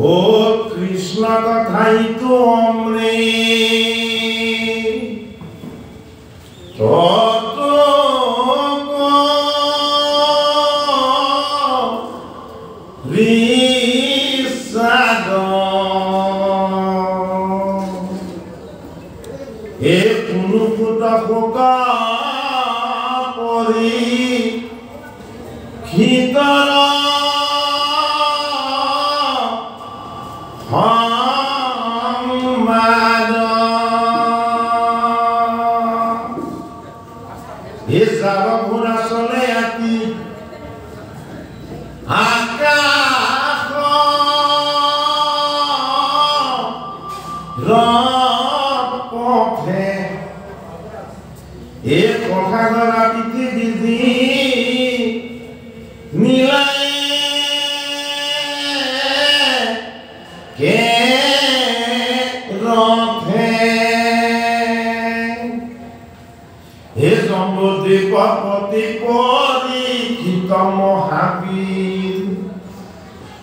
ও কৃষ্ণ কথাই তো অমৃত তত ঋষাদ এ পুনুপুত পোকা পরি খিতর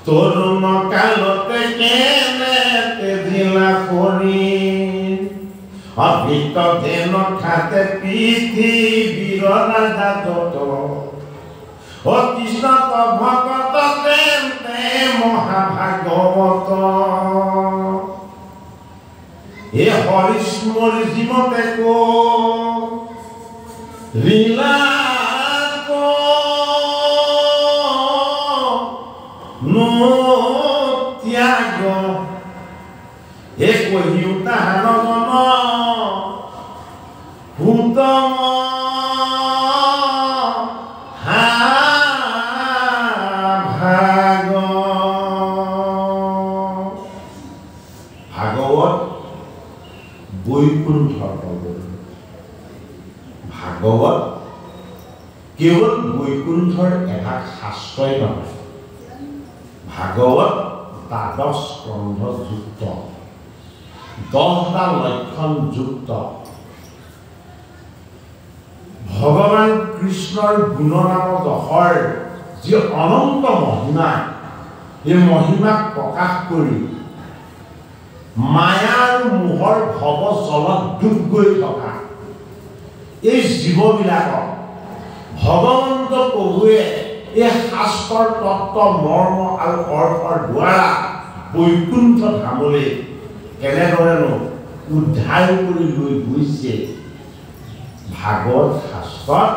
তরুণ কালতে কেনেতে দিলা করি অভিত দেন খাতে পৃথিবীর রাজা যত ও কৃষ্ণ ভকত তেন্তে মহাভাগবত এ হরিস্মরি জীবতে কো লীলা ত্যাগ এ কহিও তাহার মন ভূতম ভাগ ভাগবত বৈকুণ্ঠ ভাগবত কেৱল বৈকুণ্ঠৰ এভাগ শাস্ত্ৰই নহয় ভাগৱত দ্বাদশ স্কন্ধ যুক্ত 10টা লক্ষণ যুক্ত ভগৱান কৃষ্ণৰ গুণনাম যশৰ যি অনন্ত মহিমা এই মহিমাক প্ৰকাশ কৰি মায়াৰ মোহৰ ভৱ জলত ডুব গৈ থকা এই জীৱবিলাকক ভগৱন্ত প্ৰভুৱে এই শাস্ত্ৰৰ তত্ত্ব মৰ্ম আৰু অৰ্থৰ দ্বাৰা বৈকুণ্ঠ ধামলৈ কেনেদৰেনো উদ্ধাৰ কৰি লৈ গৈছে ভাগৱত শাস্ত্ৰত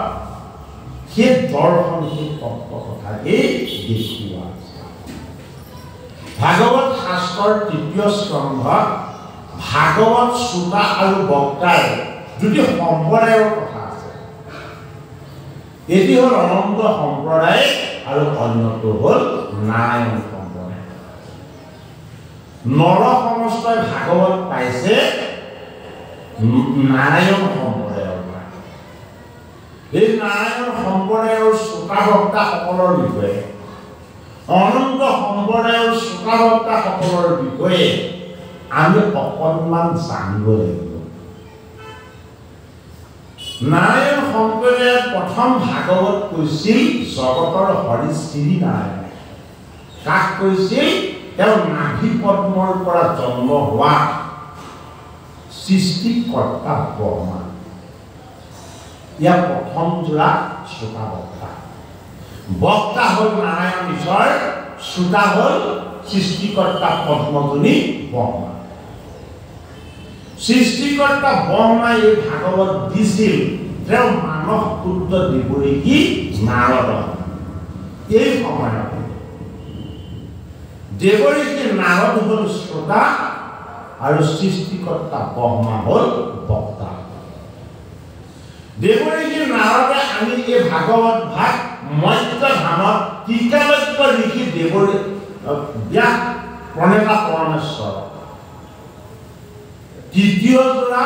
সেই দৰ্শন সেই তত্ত্ব কথাকেই দেখুওৱা আছে ভাগৱত শাস্ত্ৰৰ ৩য় স্কন্ধত ভাগৱত শ্ৰোতা আৰু বক্তাৰ দুটি সম্প্ৰদায়ৰ কথা আছে এটি হ'ল অনন্ত সম্প্ৰদায় আৰু অন্যটো হ'ল নাৰায়ণ সম্প্ৰদায় নৰ সমস্তই ভাগৱত পাইছে নাৰায়ণ সম্প্ৰদায়ৰ পৰা এই নাৰায়ণ সম্প্ৰদায়ৰ শ্ৰোতা বক্তাসকলৰ বিষয়ে অনন্ত সম্প্ৰদায়ৰ শ্ৰোতা বক্তাসকলৰ বিষয়ে আমি অকণমান জানিব লাগিব নাৰায়ণ সম্প্ৰদায়ে প্ৰথম ভাগৱত কৈছিল জগতৰ হৰি শ্ৰী নাৰায়ণ কাক কৈছিল তেওঁ নাভি পদ্মৰ পৰা জন্ম হোৱা সৃষ্টিকৰ্তা ব্ৰহ্মা ইয়াৰ প্ৰথম যোৰা শ্ৰোতা বক্তা হ'ল নাৰায়ণ ঈশ্বৰ শ্ৰোতা হ'ল সৃষ্টিকৰ্তা পদ্মজনী ব্ৰহ্মা সৃষ্টিকৰ্তা ব্ৰহ্মাই এই ভাগৱত দিছিল তেওঁ মানস পুত্ৰ দেৱৰীকী নাৰদ এই সময়ত দেৱৰীকী নাৰদ হ'ল শ্ৰোতা আৰু সৃষ্টিকৰ্তা ব্ৰহ্মা হ'ল বক্তা দেৱৰীকী নাৰদে আমি এই ভাগৱত ভাগ মধ্য ধামত টিকালক্য লিখি দেৱৰী ব্যাস প্ৰণেতা পৰমেশ্বৰ তৃতীয় যোৰা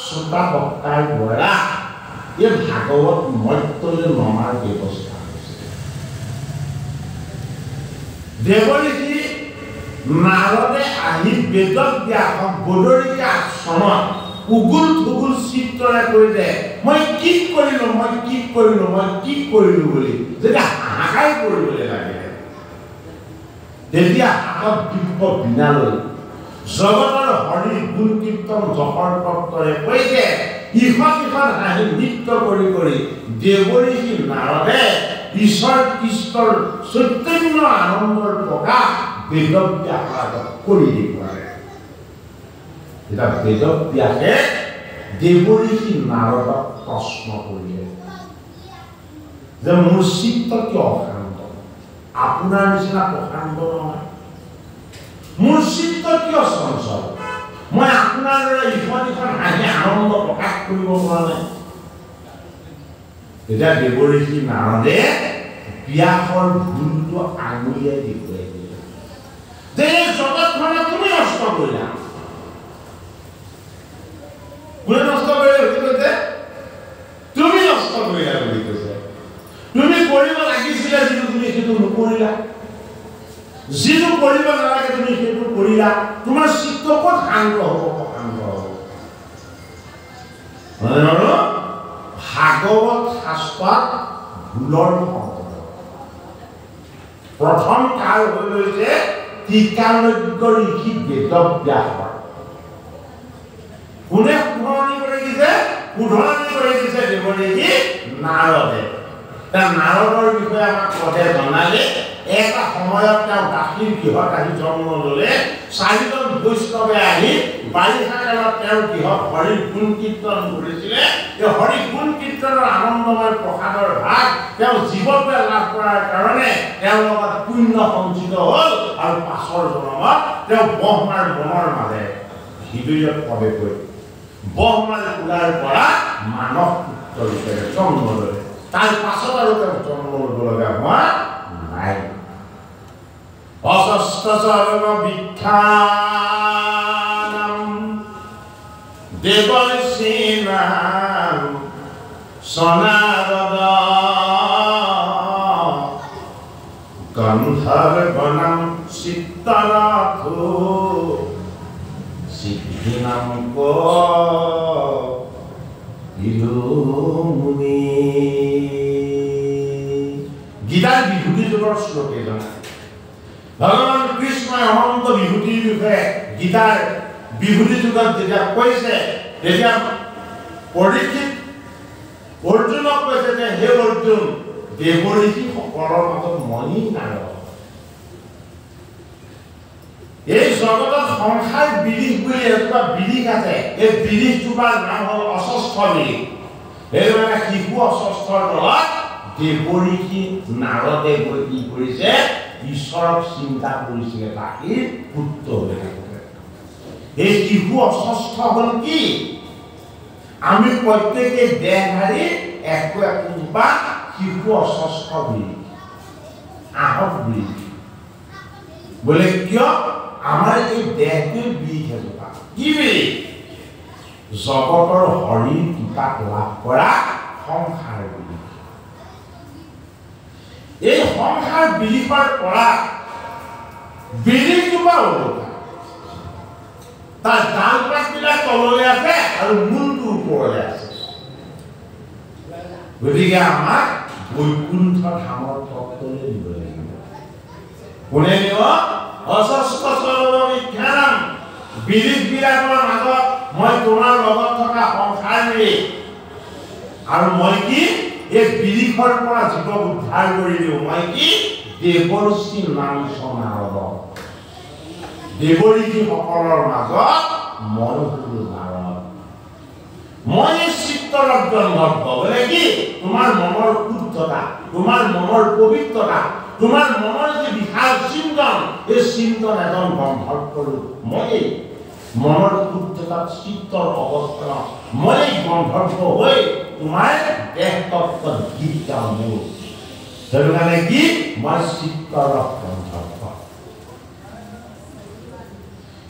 শ্ৰোতা বক্তাৰ দ্বাৰা এই ভাগৱত মধ্যলৈ নমাৰ ব্যৱস্থা হৈছে দেৱৰীকী নাৰদে আহি বেদক ব্যাসক বদৰিকা আশ্ৰমত উগুল থুগুল চিত্তৰে কৈ দে মই কি কৰিলো বুলি যেতিয়া হাহাকাৰ কৰিবলৈ লাগে তেতিয়া হাতত দিব্য বীণা লৈ জগতৰ হৰি গুণ কীৰ্তন জপৰ তত্ত্বৰে কৈ দে ইখন হাঁহি নৃত্য কৰি দেৱঋষি নাৰদে ঈশ্বৰ কৃষ্ণৰ চৈতন্য আনন্দৰ প্ৰকাশ বেদব্যাসৰ আগত কৰি দেখুৱালে এটা বেদব্যাসে দেৱঋষি নাৰদক প্ৰশ্ন কৰিলে যে মোৰ চিত্ত কিয় অশান্ত আপোনাৰ নিচিনা প্ৰশান্ত নহয় মোৰ চিত্ত কিয় চঞ্চল মই আপোনাৰ দৰে ইখন হাঁহি আনন্দ প্ৰকাশ কৰিব পৰা নাই এতিয়া দেৱঋষি নাৰদে ব্যাসৰ ভুলটো আঙুলিয়াই দেখুৱাই দিলে যে জগতখনে তুমি নষ্ট কৰিলা কোনে নষ্ট কৰিলে বুলি কৈছে তুমি নষ্ট কৰিলা বুলি কৈছে তুমি কৰিব লাগিছিলে যিটো তুমি সেইটো নকৰিলা যিটো কৰিব নালাগে তুমি সেইটো কৰিলা তোমাৰ চিত্ত ক'ত শান্ত হ'ব ভাগৱত শাস্ত্ৰত ভুলৰ প্ৰথম কাল হৈ গৈছে টিকালজ্ঞ ঋষি বেদব্যাসৰ কোনে শুধৰণি কৰি দিছে দেৱঋষি নাৰদে নাৰদৰ বিষয়ে আমাক পদে জনালে এটা সময়ত তেওঁ গাখীৰ গৃহত আহি জন্ম ল'লে চাৰিজন বৈষ্ণৱে আহি বাৰিষা কালত তেওঁৰ গৃহত হৰি গুণ কীৰ্তন কৰিছিলে এই হৰি গুণ কীৰ্তনৰ আনন্দময় প্ৰসাদৰ ভাগ তেওঁ জীৱনটোৱে লাভ কৰাৰ কাৰণে তেওঁৰ লগত পুণ্য সঞ্চিত হ'ল আৰু পাছৰ জন্মত তেওঁ ব্ৰহ্মাৰ মনৰ মাজে হৃদয়ত প্ৰৱেশ কৰি ব্ৰহ্মাৰ কুলাৰ পৰা মানৱ পুত্ৰ ৰূপে জন্ম ল'লে তাৰ পাছত আৰু তেওঁ জন্ম ল'ব লগা হোৱা নাই অষষ্ঠ চৰণ বিখ্যানম দেৱৰ্ষি নাম সনাৰদ গন্ধৰ্বণম চিত্তনাথো সিদ্ধিনাম মুনি গীতাৰ বিভূতি যুগৰ শ্লোক এজন ভগৱান কৃষ্ণই অনন্ত বিভূতিৰ বিষয়ে গীতাৰ বিভূতি যুগত যেতিয়া কৈছে তেতিয়া পৰীক্ষিত অৰ্জুনক কৈছে যে হে অৰ্জুন দেৱঋষি সকলৰ মাজত মনি নাৰদ এই জগতত সংসাৰ বিৰিশ বুলি এটা বিৰিশ আছে এই বিৰিশ জোপাৰ নাম হ'ল অষষ্ঠ বিৰিশ এই মানে শিশু অষষ্ঠৰ তলত দেৱঋষি নাৰদে গৈ কি কৰিছে ঈশ্বৰক চিন্তা কৰিছিলে তাকে পুত্ৰ হৈ থাকে এই শিশু অষষ্ঠ হ'ল কি আমি প্ৰত্যেকে দেহধাৰী একো একোজোপা শিশু অষষ্ঠ বিৰিশ আহত বিৰিশ বোলে কিয় আমাৰ এই দেহটোৰ বিৰিশ এজোপা কি বিৰিশ জগতৰ হৰিৰ কৃপাক লাভ কৰা সংসাৰ বিৰিশ এই সংসাৰ বিৰিশৰ পৰা বিৰিশজোপা ওলোটা তাৰ ডাল পাতবিলাক তললৈ আছে আৰু মূলটো ওপৰলৈ আছে গতিকে আমাক বৈকুণ্ঠ ধামৰ তত্ত্বলৈ নিব লাগিব কোনে নিব অষষ্ঠ চৰণ বিখ্যানম বিৰিশবিলাকৰ মাজত মই তোমাৰ লগত থকা সংসাৰ বিৰিশ আৰু মই কি এই বিৰিশৰ পৰা জীৱক উদ্ধাৰ কৰি দিওঁ মই কি দেৱৰ্ষি নাম নাৰদ দেৱঋষি সকলৰ মাজত মই হলো নাৰদ মই চিত্তৰজ্ঞ গন্ধৰ্ব বোলে কি তোমাৰ মনৰ শুদ্ধতা তোমাৰ মনৰ পবিত্ৰতা তোমাৰ মনৰ যে বিশাল চিন্তন এই চিন্তন এজন গন্ধৰ্বৰ মই মনৰ শুদ্ধতা চিত্তৰ অৱস্থা মই গন্ধৰ্ব হৈ তোমাৰ দেহ তত্ত্ব গীত গাওঁ মোৰ সেইটো কাৰণে কি মই চিত্তৰ গন্ধৰ্ব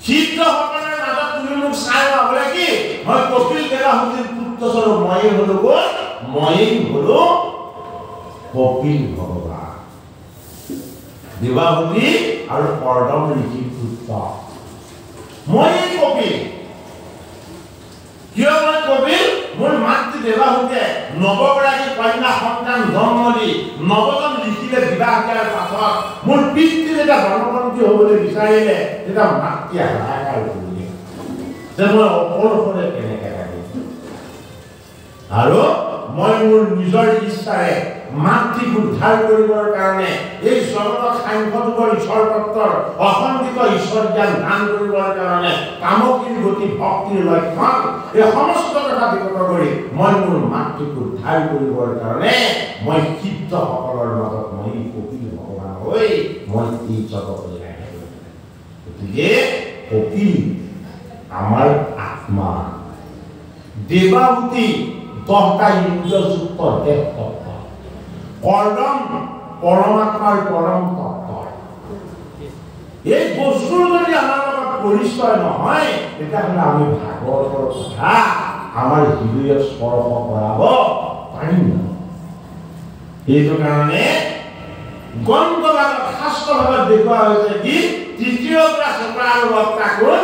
চিত্ৰসকলৰ মাজত তুমি মোক চাই বোলে কি মই কপিল দেৱাহুতিৰ পুত্ৰস্বৰূপ ময়ে হলো কোন ময়েই হলো কপিল ভগৱান দেৱাহুতি আৰু কৰ্দম ঋষিৰ পুত্ৰ ময়েই কপিল মোৰ পিতৃ যেতিয়া ধৰ্মপন্থী হ'বলৈ বিচাৰিলে তেতিয়া মাতৃ হাহাকাৰ কৰিলে যে মই অকলশৰে কেনেকৈ থাকিম আৰু মই মোৰ নিজৰ ইচ্ছাৰে মাতৃক উদ্ধাৰ কৰিবৰ কাৰণে এই জগতক সাংখ্যযোগৰ ঈশ্বৰ তত্ত্বৰ অখণ্ডিত ঈশ্বৰ জ্ঞান দান কৰিবৰ কাৰণে কামকীৰ গতি ভক্তিৰ লক্ষণ এই সমস্ত কথা বিগত কৰি মই মোৰ মাতৃক উদ্ধাৰ কৰিবৰ কাৰণে মই সিদ্ধসকলৰ মাজত মই কপিল ভগৱান হৈ মই এই জগতলৈ আহিলোঁ। গতিকে কপিল আমাৰ আত্মা দেৱাহুতি 10টা ইন্দ্ৰযুক্ত দেহ তত্ত্ব পৰম পৰমাত্মাৰ পৰম তত্ত্ব এই বস্তুৰ যদি আমাৰ লগত পৰিচয় নহয় তেতিয়াহ'লে আমি ভাগৱতৰ কথা আমাৰ হৃদয়ত স্পৰ্শ কৰাব পাৰিম ন। এইটো কাৰণে গ্ৰন্থভাগত শাস্ত্ৰভাগত দেখুওৱা হৈছে কি তৃতীয়ৰ পৰা চতুৰ্থ আৰু বক্তা কোন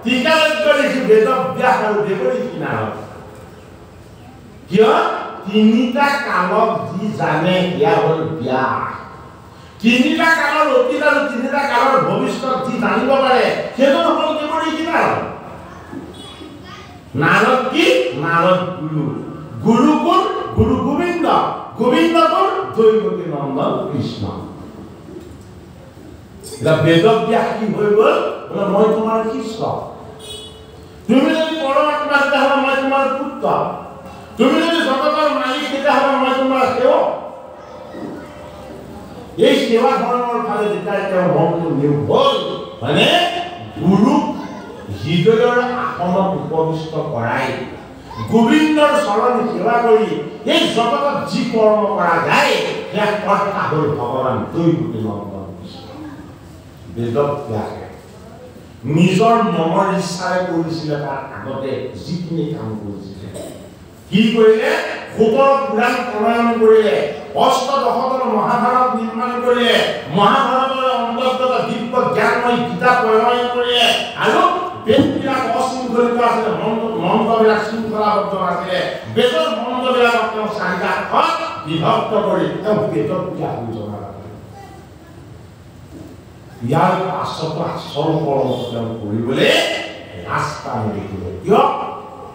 টিকালজ্ঞ ঋষি বেদব্যাস আৰু দেৱঋষি নাৰদ। কিয় তিনিটা কালত যি জানে সেয়া হ'ল ব্যাস। তিনিটা কালৰ অতীত আৰু তিনিটা কালৰ ভৱিষ্যত যি জানিব পাৰে সেইটো হ'ল দেৱঋষি নাৰদ। নাৰদ কি নাৰদ গুৰু গুৰু কোন গুৰু গোবিন্দ গোবিন্দ কোন দৈৱকী নন্দন কৃষ্ণ। এটা বেদব্যাস কি হৈ গ'ল বোলে মই তোমাৰ শিষ্য তুমি যদি পৰমাত্মা তেতিয়াহ'লে মই তোমাৰ পুত্ৰ তুমি যদি জগতৰ মালিক তেতিয়াহ'লে মই তোমাৰ সেৱক। এই সেৱা ধৰ্মৰ ফালে যেতিয়া তেওঁৰ মনটো নিয়োগ হ'ল মানে গুৰুক হৃদয়ৰ আসনত উপবিষ্ট কৰাই গোবিন্দৰ চৰণ সেৱা কৰি এই জগতত যি কৰ্ম কৰা যায় সেয়া কৰ্তা হ'ল ভগৱান দৈৱকী নন্দন কৃষ্ণ। বেদব্যাসে নিজৰ মনৰ ইচ্ছাৰে কৰিছিলে তাৰ আগতে যিখিনি কাম কৰিছিলে কি কৰিলে 17 পুৰাণ প্ৰণয়ন কৰিলে অষ্টদশতৰ মহাভাৰত নিৰ্মাণ কৰিলে মহাভাৰতৰ অন্তৰ্গত দিব্য জ্ঞানময় গীতা প্ৰণয়ন কৰিলে আৰু বেদবিলাক অশৃংখলিত আছিলে মন্ত্ৰবিলাক শৃংখলাবদ্ধ আছিলে বেদৰ মন্ত্ৰবিলাকক তেওঁ 4টা ভাগত বিভক্ত কৰি তেওঁ বেদব্যাস হৈ জনা ইয়াৰ আচল কৰ্ম তেওঁ কৰিবলৈ ৰাস্তা নিদিলে। কিয়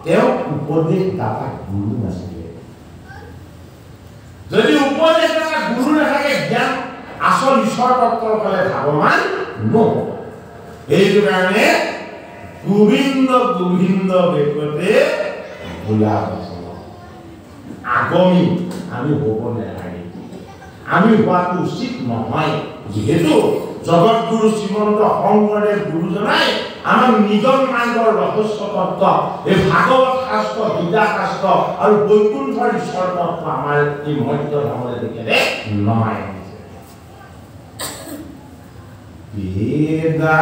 তেওঁ উপদেশ দাতা গুৰু নাছিলে। যদি উপদেশ দাতা গুৰু নাথাকে জ্ঞান আচল ঈশ্বৰ তত্ত্বৰ ফালে ধাৱমান নহ'ব। এইটো কাৰণে গোবিন্দ গোবিন্দ বেগতে ভোলা বচন আগমী আমি হ'ব নালাগে আমি হোৱাটো উচিত নহয়। যিহেতু জগতগুৰু শ্ৰীমন্ত শংকৰদেৱ গুৰুজনাই আমাৰ নিগম মাৰ্গৰ ৰহস্য তত্ত্ব এই ভাগৱত শাস্ত্ৰ গীতা শাস্ত্ৰ আৰু বৈকুণ্ঠৰ ঈশ্বৰ তত্ত্ব আমাৰ এই মধ্য ধামলৈ দেখিলে নমাই আনিছে। বেদা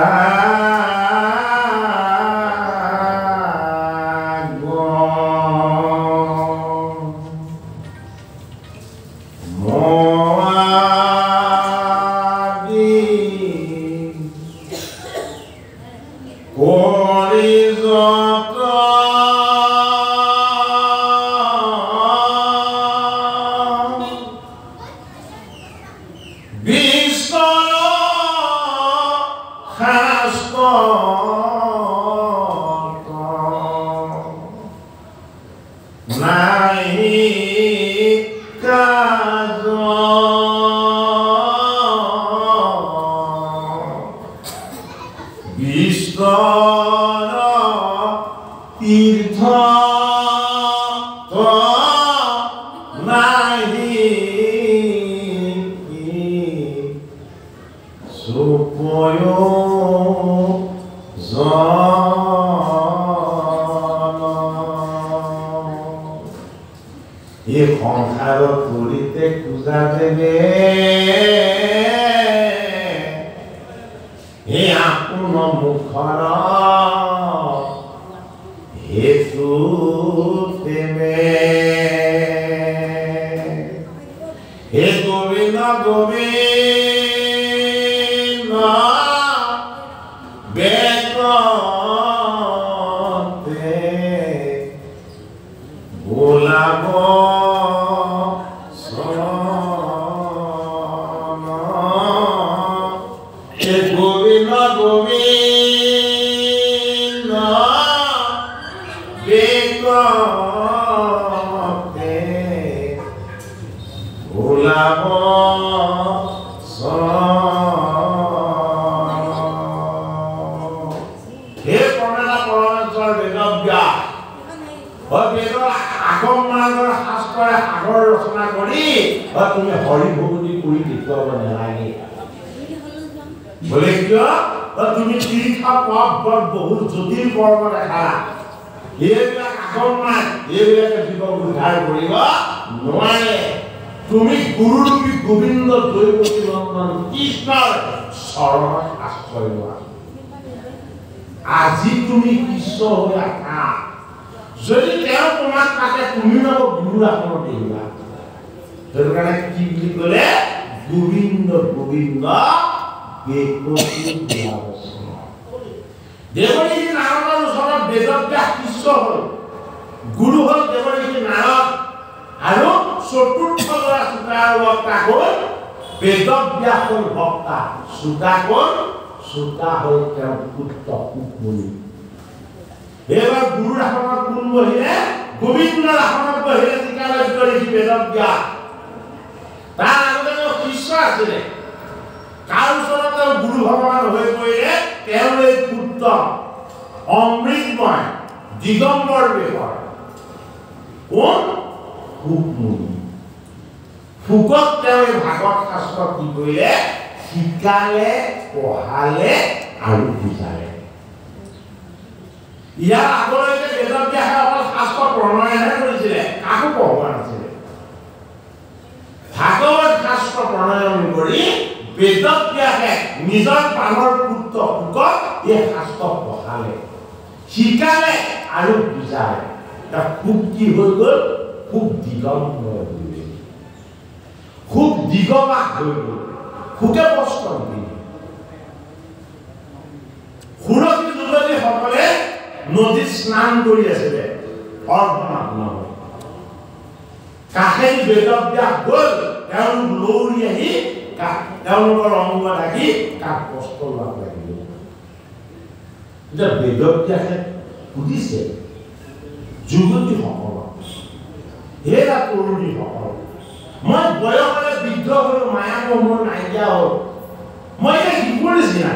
গোবিন্দ বেগতে ওলাব হে প্ৰণেতা পৰমেশ্বৰ বেদব্যাস বেদৰ আগম মাৰ্গৰ শাস্ত্ৰৰে সাগৰ ৰচনা কৰি তুমি হৰি ভগৱতী কৰি দেখুৱাব নালাগে বোলে কিয় তুমি তীৰ্থ পথ বহুত জটিল কৰ্ম দেখালা এইবিলাক আগম মাৰ্গ এইবিলাকে জীৱক উদ্ধাৰ কৰিব নোৱাৰে তুমি গুৰুৰূপী গোবিন্দ দৈৱকী নন্দন কৃষ্ণৰ চৰণত আশ্ৰয় লোৱা আজি তুমি কৃষ্ণ হৈ আছা যদি তেওঁ তোমাক কাটে তুমি নব গুৰুৰ আসনত দেখিবা সেইটো কাৰণে কি বুলি ক'লে গোবিন্দ গোবিন্দ দেৱৰী নাৰদৰ ওচৰত বেদব্যাস শিষ্য হ'ল গুৰু হ'ল দেৱৰী নাৰদ আৰু চতুৰ্থ ল'ৰা চুকাৰ বক্তা হ'ল বেদব্যাস হ'ল বক্তা চুকা হ'ল তেওঁৰ পুত্ৰ সুকমুনি এইবাৰ গুৰুৰ আসনত কোন বহিলে গোবিন্দৰ আসনত বহিলে টিকালজ্ঞ ঋষি বেদব্যাস তাৰ আগতে তেওঁ শিষ্য আছিলে কাৰ ওচৰত তেওঁ গুৰু ভগৱান হৈ পৰিলে তেওঁৰ এই পুত্ৰ অমৃতময় দিগম্বৰ বেশৰ কোন সুকমুনি ফুকত তেওঁ এই ভাগৱত শাস্ত্ৰ কি কৰিলে শিকালে পঢ়ালে আৰু বুজালে ইয়াৰ আগলৈকে বেদব্যাসে অকল শাস্ত্ৰ প্ৰণয়নহে কৰিছিলে কাকো পঢ়োৱা নাছিলে ভাগৱত শাস্ত্ৰ প্ৰণয়ন কৰি বেদব্যাসে নিজৰ প্ৰাণৰ পুত্ৰ ফুকক এই শাস্ত্ৰ পঢ়ালে শিকালে আৰু বুজালে তাৰ ফুক কি হৈ গ'ল ফুক দিগম্বৰ হৈ গ'ল ফুক দিগবাস হৈ গ'ল ফুকে প্ৰশ্ন দিলে সুৰক্ষিত যুৱতীসকলে নদীত স্নান কৰি আছিলে অৰ্ধনাদ নহয় কাষেদি বেদব্যাস গ'ল তেওঁলোক লৌৰি আহি তেওঁলোকৰ অংগ ঢাকি কাক কষ্ট লাভ লাগিল এতিয়া বেদব্যাসে সুধিছে যুৱতীসকলক হেৰা তৰুণীসকল মই বয়সৰে বৃদ্ধ হ'লো মায়া মোৰ নাইকিয়া হ'ল মই এতিয়া শিশুৰ নিচিনা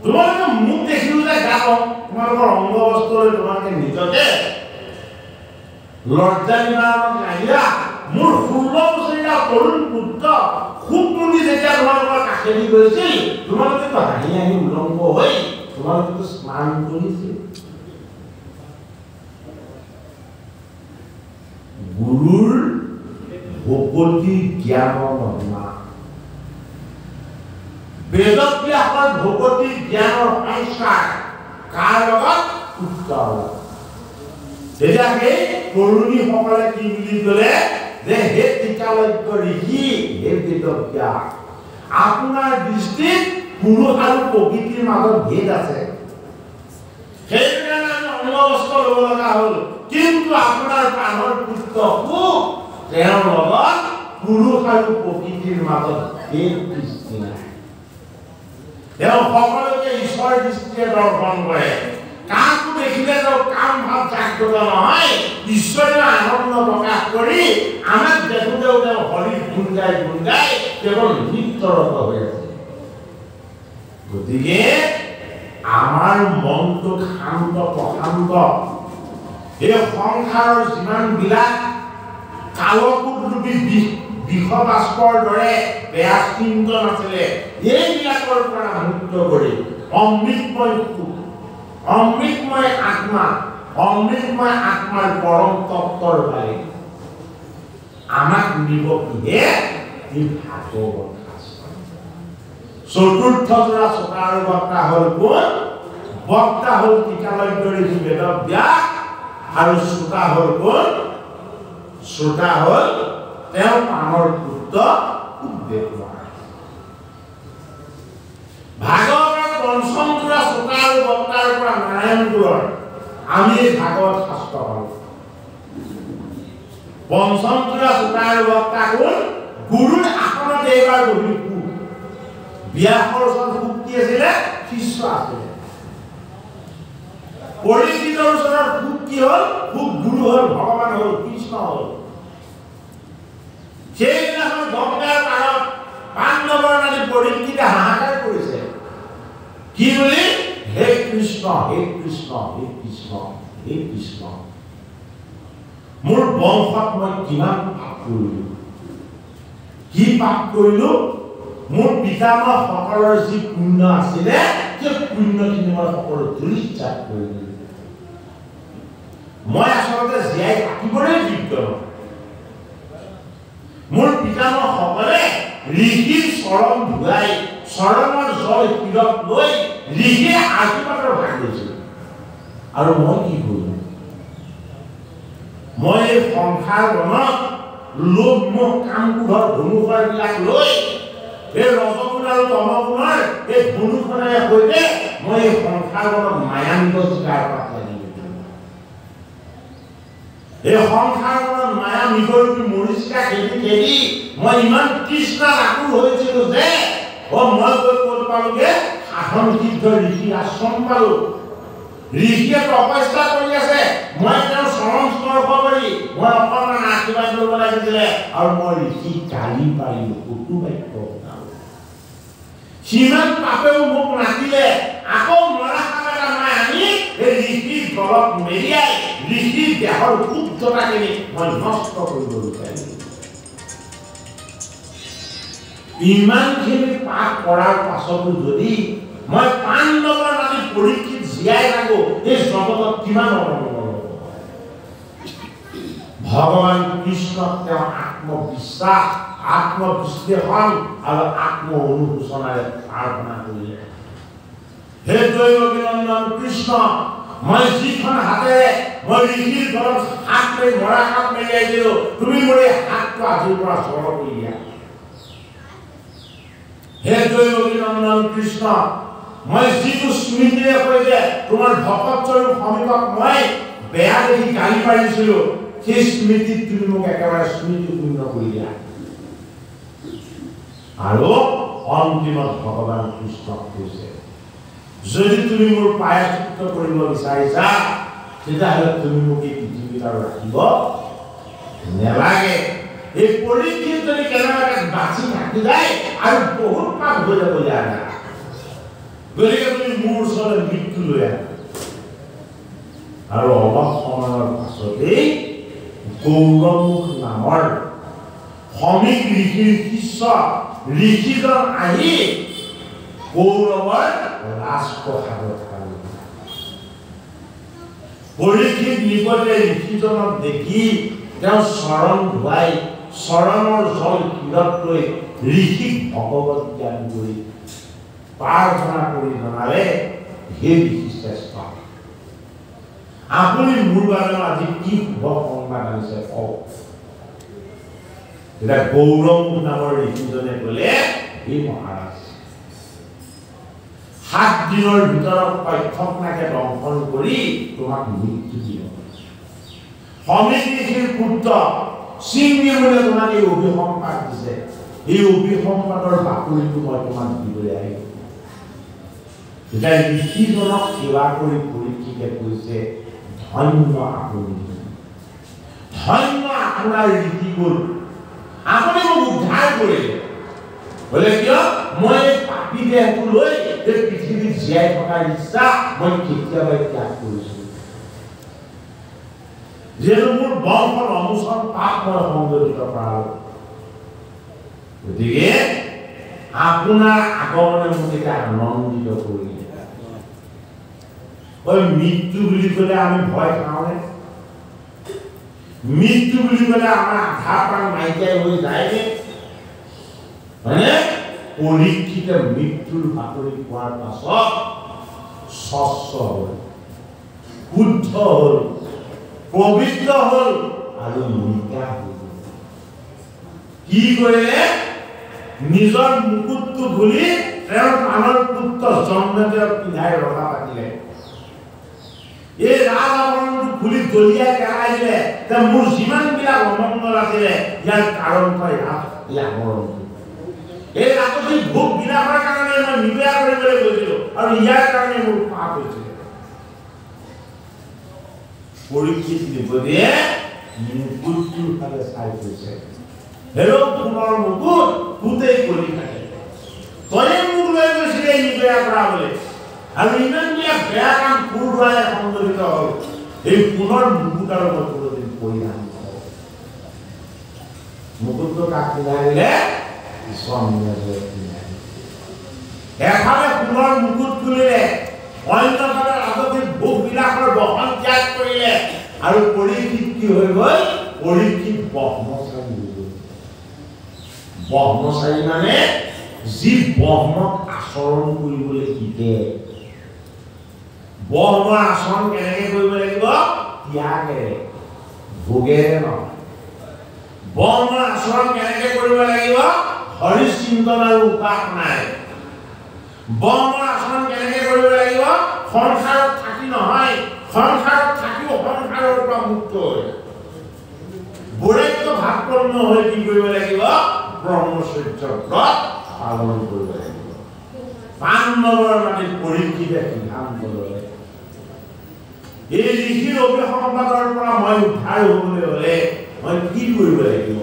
তোমালোকে মোক দেখিলো যে গা কম তোমালোকৰ অংগ বস্তুৰে তোমালোকে নিজকে লজ্জা নিবাৰণত লাগিলা মোৰ 16 বছৰীয়া তৰুণ পুত্ৰ সুকমুনি যেতিয়া তোমালোকৰ কাষেদি গৈছিল তোমালোকেতো হাঁহি হাঁহি উলংগ হৈ তোমালোকেতো স্নান কৰিছিল গুৰুৰ ভকতি জ্ঞানৰ মহিমা বেদব্যাসৰ ভকতি জ্ঞানৰ সংস্কাৰ কাৰ লগত উত্তৰ তেতিয়া সেই তৰুণীসকলে কি বুলি ক'লে যে হে টিকালজ্ঞ ঋষি হে বেদব্যাস আপোনাৰ দৃষ্টিত পুৰুষ আৰু প্ৰকৃতিৰ মাজত ভেদ আছে সেইকাৰণে আমি অংগবস্ত্ৰ ল'ব লগা হ'ল কিন্তু আপোনাৰ প্ৰাণৰ পুত্ৰ সুক তেওঁৰ লগত পুৰুষ আৰু প্ৰকৃতিৰ মাজত ভেদ দৃষ্টি নাই তেওঁ সকলোকে ঈশ্বৰ দৃষ্টিৰে দৰ্শন কৰে কাকো দেখিলে তেওঁ কাম ভাৱ জাগ্ৰত নহয় ঈশ্বৰে আনন্দ প্ৰকাশ কৰি আমাক দেখোঁতেও তেওঁ হৰিৰ গুণ গাই কেৱল নৃত্যৰত হৈ আছে গতিকে আমাৰ মনটো শান্ত প্ৰশান্ত এই সংসাৰৰ যিমানবিলাক কালকূটৰূপী বিষবাস্পৰ দৰে বেয়া চিন্তন আছিলে এইবিলাকৰ পৰা মুক্ত কৰি অমৃতময় আত্মাৰ পৰম তত্বৰ ফালে আমাক নিব কিহে এই ভাগৱত শাস্ত্ৰ চতুৰ্থ যোৰা চকাৰ বক্তা হ'ল কোন বক্তা হ'ল টিকালজ্ঞ ঋষি বেদব্যাস আৰু শ্ৰোতা হ'ল কোন শ্ৰোতা হ'ল তেওঁ প্ৰাণৰ পুত্ৰ ভাগৱতৰ পঞ্চম যোৰা চকা আৰু বক্তাৰ পৰা নাৰায়ণপুৰৰ আমি এই ভাগৱত শাস্ত্ৰ পালোঁ পঞ্চম যোৰা চকা আৰু বক্তা কোন গুৰুৰ আসনত এইবাৰ বহি ব্যাসৰ ওচৰত কি আছিলে শিষ্য আছিলে পৰীক্ষিতৰ ওচৰত খুব কি হ'ল খুব গুৰু হ'ল ভগৱান হ'ল কৃষ্ণ হ'ল সেইদিনাখন গংগাৰ পাৰত পাণ্ডৱৰ নামে পৰীক্ষিতে হাহাকাৰ কৰিছে কি বুলি হে কৃষ্ণ হে কৃষ্ণ হে কৃষ্ণ হে কৃষ্ণ মোৰ বংশত মই কিমান পাপ কৰিলো কি পাপ কৰিলো মোৰ পিতামহ সকলৰ যি পুণ্য আছিলে সেই পুণ্যখিনি মই সকলো ধূলিসাৎ কৰি দিলো মই আচলতে জীয়াই থাকিবলৈ যোগ্য মোৰ পিতামহ সকলে ঋষিৰ চৰণ ধুৱাই চৰণৰ জল শিৰত লৈ ঋষিৰ আশীৰ্বাদৰ ভাগ লৈছিল আৰু মই কি কৰিলো মই এই সংসাৰখনত লোভ মোহ কাম ক্ৰোধৰ ধনুষৰবিলাক লৈ এই ৰজগুণ আৰু তমগুণৰ এই ধনুখনেৰে সৈতে মই এই সংসাৰখনত মায়ান্বিত চিকাৰ কৰাত লাগিব এই সংসাৰখনত মায়া মিগৰূপী মৰিচিকা খেদি মই ইমান তৃষ্ণা আকুল হৈছিলো যে মই গৈ ক'ত পালোগে সাধন সিদ্ধ ঋষিৰ আশ্ৰম পালো ঋষিয়ে তপস্যা কৰি আছে মই তেওঁৰ চৰণ স্পৰ্শ কৰি মই অকণমান আশীৰ্বাদ ল'ব লাগিছিলে আৰু মই ঋষিক গালি পাৰিলো কটু বাক্য সিমান পাপেও মোক নাতিলে আকৌ মৰা সাপ এটা মই আনি এই ঋষিৰ গলত মেৰিয়াই ঋষিৰ দেহৰ শুদ্ধতাখিনি মই নষ্ট কৰিব বিচাৰিলো ইমানখিনি পাপ কৰাৰ পাছতো যদি মই পাণ্ডৱৰ নামে পৰীক্ষিত জীয়াই থাকো এই জগতত কিমান অমংগল ভগৱান কৃষ্ণক তেওঁ আত্মবিশ্বাস আত্মবিশ্লেষণ আৰু আত্ম অনুশোচনাৰে প্ৰাৰ্থনা কৰিলে হে দৈৱকীনন্দন কৃষ্ণ মই যিখন হাতেৰে মই ঋষিৰ ঘৰত হাত লৈ মৰা হাত মেলিয়াইছিলো তুমি মোৰ এই হাতটো আজিৰ পৰা জড় কৰি দিয়া হে দৈৱকীনন্দন কৃষ্ণ মই যিটো স্মৃতিৰে সৈতে তোমাৰ ভকতস্বৰূপ সমীপক মই বেয়া দেখি গালি পাৰিছিলো সেই স্মৃতিত তুমি মোক একেবাৰে স্মৃতিপূৰ্ণ কৰি দিয়া আৰু অন্তিমত ভগৱান কৃষ্ণক কৈছে যদি তুমি মোৰ প্ৰায়শ্চিত্ত কৰিব বিচাৰিছা তেতিয়াহ'লে তুমি মোক এই পৃথিৱীত আৰু ৰাখিব নেলাগে এই পৰীক্ষিত যদি কেনেবাকৈ বাচি থাকি যায় আৰু বহুত পাপ হৈ যাব ইয়াৰ গতিকে তুমি মোৰ ওচৰলৈ মৃত্যু লৈ আহা আৰু অলপ সময়ৰ পাছতেই গৌৰমুখ নামৰ সমীক ঋষিৰ শিষ্য ঋষিজন আহি কৌৰৱৰ ৰাজপ্ৰসাদত পৰীক্ষিত নিকটে ঋষিজনক দেখি তেওঁ চৰণ ধুৱাই চৰণৰ জল শিৰত লৈ ঋষিক ভগৱত জ্ঞান কৰি প্ৰাৰ্থনা কৰি জনালে হে ঋষি শ্ৰেষ্ঠ আপুনি মোৰ বাবে আজি কি শুভ সংবাদ আনিছে কওক এতিয়া গৌৰমুখ নামৰ ঋষিজনে ক'লে হে মহাৰাজ 7 দিনৰ ভিতৰত পক্ষকনাকে দংশন কৰি তোমাক মৃত্যু দিব সমীক ঋষিৰ পুত্ৰ সিংহীমুনিয়ে তোমাক এই অভিসম্পাদ দিছে এই অভিসম্পাদৰ বাতৰিটো মই তোমাক দিবলৈ আহিম এতিয়া ঋষিজনক সেৱা কৰি পৰীক্ষিতে কৈছে ধন্য আপুনি ধন্য আপোনাৰ ঋষিগুণ আপুনি মোক উদ্ধাৰ কৰিলে বলে কিয় মই পাপী দেহটো লৈ এই পৃথিৱীত জীয়াই থকাৰ ইচ্ছা মই কেতিয়াবাই ত্যাগ কৰিছো যিহেতু মোৰ বংশৰ অনুসৰণ পাপ মই সংগঠিত কৰালো গতিকে আপোনাৰ আগমনে মোক এটা আনন্দিত কৰিলে মৃত্যু বুলি ক'লে আমি ভয় খাওঁনে মৃত্যু বুলি ক'লে আমাৰ আধা প্ৰাণ নাইকিয়া হৈ যায়নে হয়নে পৰীক্ষিতে মৃত্যুৰ বাতৰি পোৱাৰ পাছত স্বচ্ছ হ'ল শুদ্ধ হ'ল পবিত্ৰ হ'ল আৰু নিকা হ'ল কি কৰিলে নিজৰ মুকুটটো খুলি তেওঁৰ প্ৰাণৰ পুত্ৰ জন্মেজয়ক পিন্ধাই ৰখা পাতিলে এই ৰাজ আৱৰণটো খুলি দলিয়াই পেলাই দিলে যে মোৰ যিমানবিলাক অমংগল আছিলে ইয়াৰ কাৰণ হয় এই আৱৰণটো এই ৰাতি ভোগ বিলাকৰ কাৰণে মই নিবেয়া কৰিবলৈ গৈছিলো আৰু ইয়াৰ কাৰণে মোৰ পাপ হৈছে পৰীক্ষিত নিবদিয়ে মুকুটটোৰ ফালে চাই গৈছে হেৰৌ পুনৰ মুকুট পুতেই কৰি থাকে তই মোক লৈ গৈছিলে নিবেয়া কৰাবলৈ আৰু ইমান বেয়া কাম পূৰ্বাই সংঘটিত হ'ল এই পুনৰ মুকুট আৰু মই কোনোদিন পৰিধান নকৰোঁ মুকুটটো কাক পিন্ধাইলে স্বামীয়ে এফালে পুনৰ মুকুট খুলিলে অন্যফালে ৰাজকীয় ভোগবিলাকৰ বহন ত্যাগ কৰিলে আৰু পৰীক্ষিত কি হৈ গ'ল পৰীক্ষিত ব্ৰহ্মচাৰী হৈ গ'ল ব্ৰহ্মচাৰী মানে যি ব্ৰহ্মক আচৰণ কৰিবলৈ শিকে ব্ৰহ্ম আচৰণ কেনেকৈ কৰিব লাগিব ত্যাগেৰে ভোগেৰে নহয় ব্ৰহ্ম আচৰণ কেনেকৈ কৰিব লাগিব হৰিচিন্তন আৰু উপাসনাৰে ব্ৰহ্ম আচৰণ কেনেকৈ কৰিব লাগিব সংসাৰত থাকি নহয় সংসাৰত থাকিও সংসাৰৰ পৰা মুক্ত হৈ বৈৰাগ্য ভাৱপূৰ্ণ হৈ কি কৰিব লাগিব ব্ৰহ্মচৰ্য ব্ৰত পালন কৰিব লাগিব পাণ্ডৱৰ মানে পৰীক্ষিতে সিদ্ধান্ত ললে এই ঋষিৰ অভিসম্পাদৰ পৰা মই উদ্ধাৰ হ'বলৈ হ'লে মই কি কৰিব লাগিব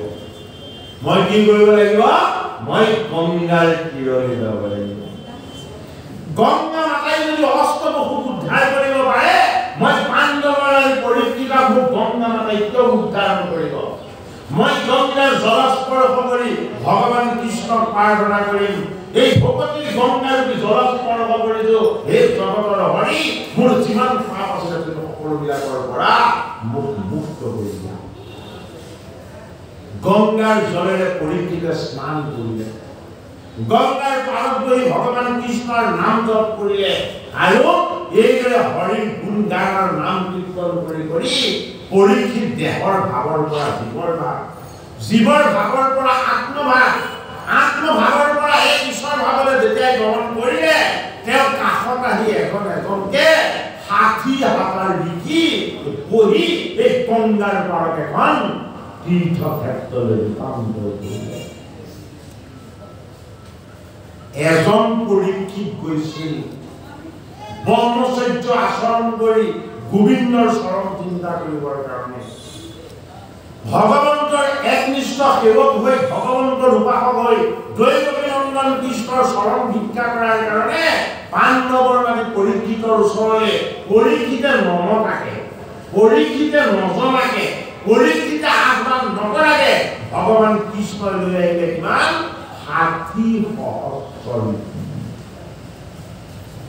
মই কি কৰিব লাগিব মই গংগাৰ তীৰলৈ যাব লাগিব গংগা মাতাই যদি অষ্টবসুক উদ্ধাৰ কৰিব পাৰে মই পাণ্ডৱৰ পৰীক্ষিতা মোক গংগা মাতাই কিয় উদ্ধাৰ নকৰিব মই গংগাৰ জলস্পৰ্শ কৰি ভগৱান কৃষ্ণক প্ৰাৰ্থনা কৰিম এই ভগৱতী গংগাৰ জলস্পৰ্শ কৰিছো হে জগতৰ হৰি মোৰ যিমান পাপ আছে সকলোবিলাকৰ পৰা মোক মুক্ত কৰি দিয়া গংগাৰ জলেৰে পৰীক্ষিতে স্নান কৰিলে গংগাৰ পাৰত বহি ভগৱান কৃষ্ণৰ নাম জপ কৰিলে আৰু এইদৰে হৰিৰ গুণ গানৰ নাম কীৰ্তন কৰি পৰীক্ষিত দেহৰ ভাৱৰ পৰা জীৱৰ ভাৱৰ পৰা আত্মভাৱৰ পৰা এই ঈশ্বৰ ভাৱলৈ যেতিয়াই গ্ৰহণ কৰিলে তেওঁ কাষত আহি এজনকে ৬০ হাজাৰ লিখি বহি এই গংগাৰ পাৰত এখন তীৰ্থক্ষেত্ৰলৈ ৰূপান্তৰ কৰিলে এজন পৰীক্ষিত গৈছিল ব্ৰহ্মচৰ্য আচৰণ কৰি গোবিন্দৰ চৰণ চিন্তা কৰিবৰ কাৰণে ভগৱন্তৰ একনিষ্ঠ সেৱক হৈ ভগৱন্তৰ উপাসক হৈ দৈৱকীনন্দন কৃষ্ণৰ চৰণ ভিক্ষা কৰাৰ কাৰণে পাণ্ডৱৰ মানে পৰীক্ষিতৰ ওচৰলৈ পৰীক্ষিতে নমতাকে পৰীক্ষিতে নজনাকে পৰীক্ষিতে আহ্বান নকৰাকে ভগৱান কৃষ্ণই লৈ আহিলে কিমান ৬০,০০০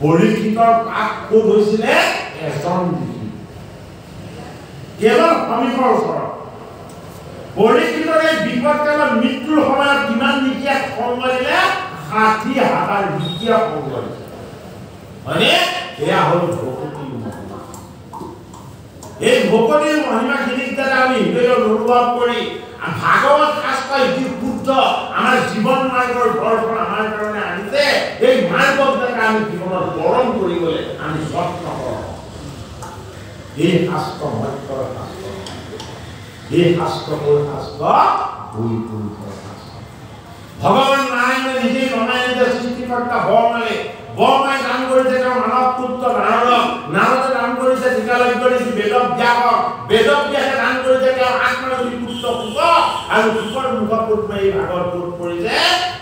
পৰীক্ষিতৰ পাপ ক'ত হৈছিলে এজন ঋষি কেৱল সমীপৰ ওচৰত পৰীক্ষিতৰ এই বিপদকালত মৃত্যুৰ সময়ত কিমান ঋষিয়ে সংগ দিলে ৬০,০০০ ঋষিয়ে সংগ দিছে মানে এয়া হ'ল ভকতিৰ মহিমা এই ভকতিৰ মহিমাখিনিক দ্বাৰা আমি হৃদয়ত অনুভৱ কৰি ভাগৱত শাস্ত্ৰ ইতিশুদ্ধ আমাৰ জীৱন মাৰ্গৰ দৰ্শন আমাৰ কাৰণে আনিছে এই মাৰ্গক দ্বাৰা আমি জীৱনত বৰণ কৰিবলৈ আমি যত্ন কৰোঁ এই শাস্ত্ৰ মত্যৰ শাস্ত্ৰ এই শাস্ত্ৰবোৰ শাস্ত্ৰ বৈকুণ্ঠৰ শাস্ত্ৰ ভগৱান নাৰায়ণে নিজেই নমায়িত সৃষ্টিকৰ্তা বৰমাই দান কৰিছে তেওঁ মানৱ পুত্ৰ নাৰদে দান কৰিছে টিকালজ্ঞ ঋষি বেদব্যাসে দান কৰিছে তেওঁ আত্মৰূপী পুত্ৰ শুক আৰু শুকৰ মুখপুত্ৰ এই ভাগৱত পৰিছে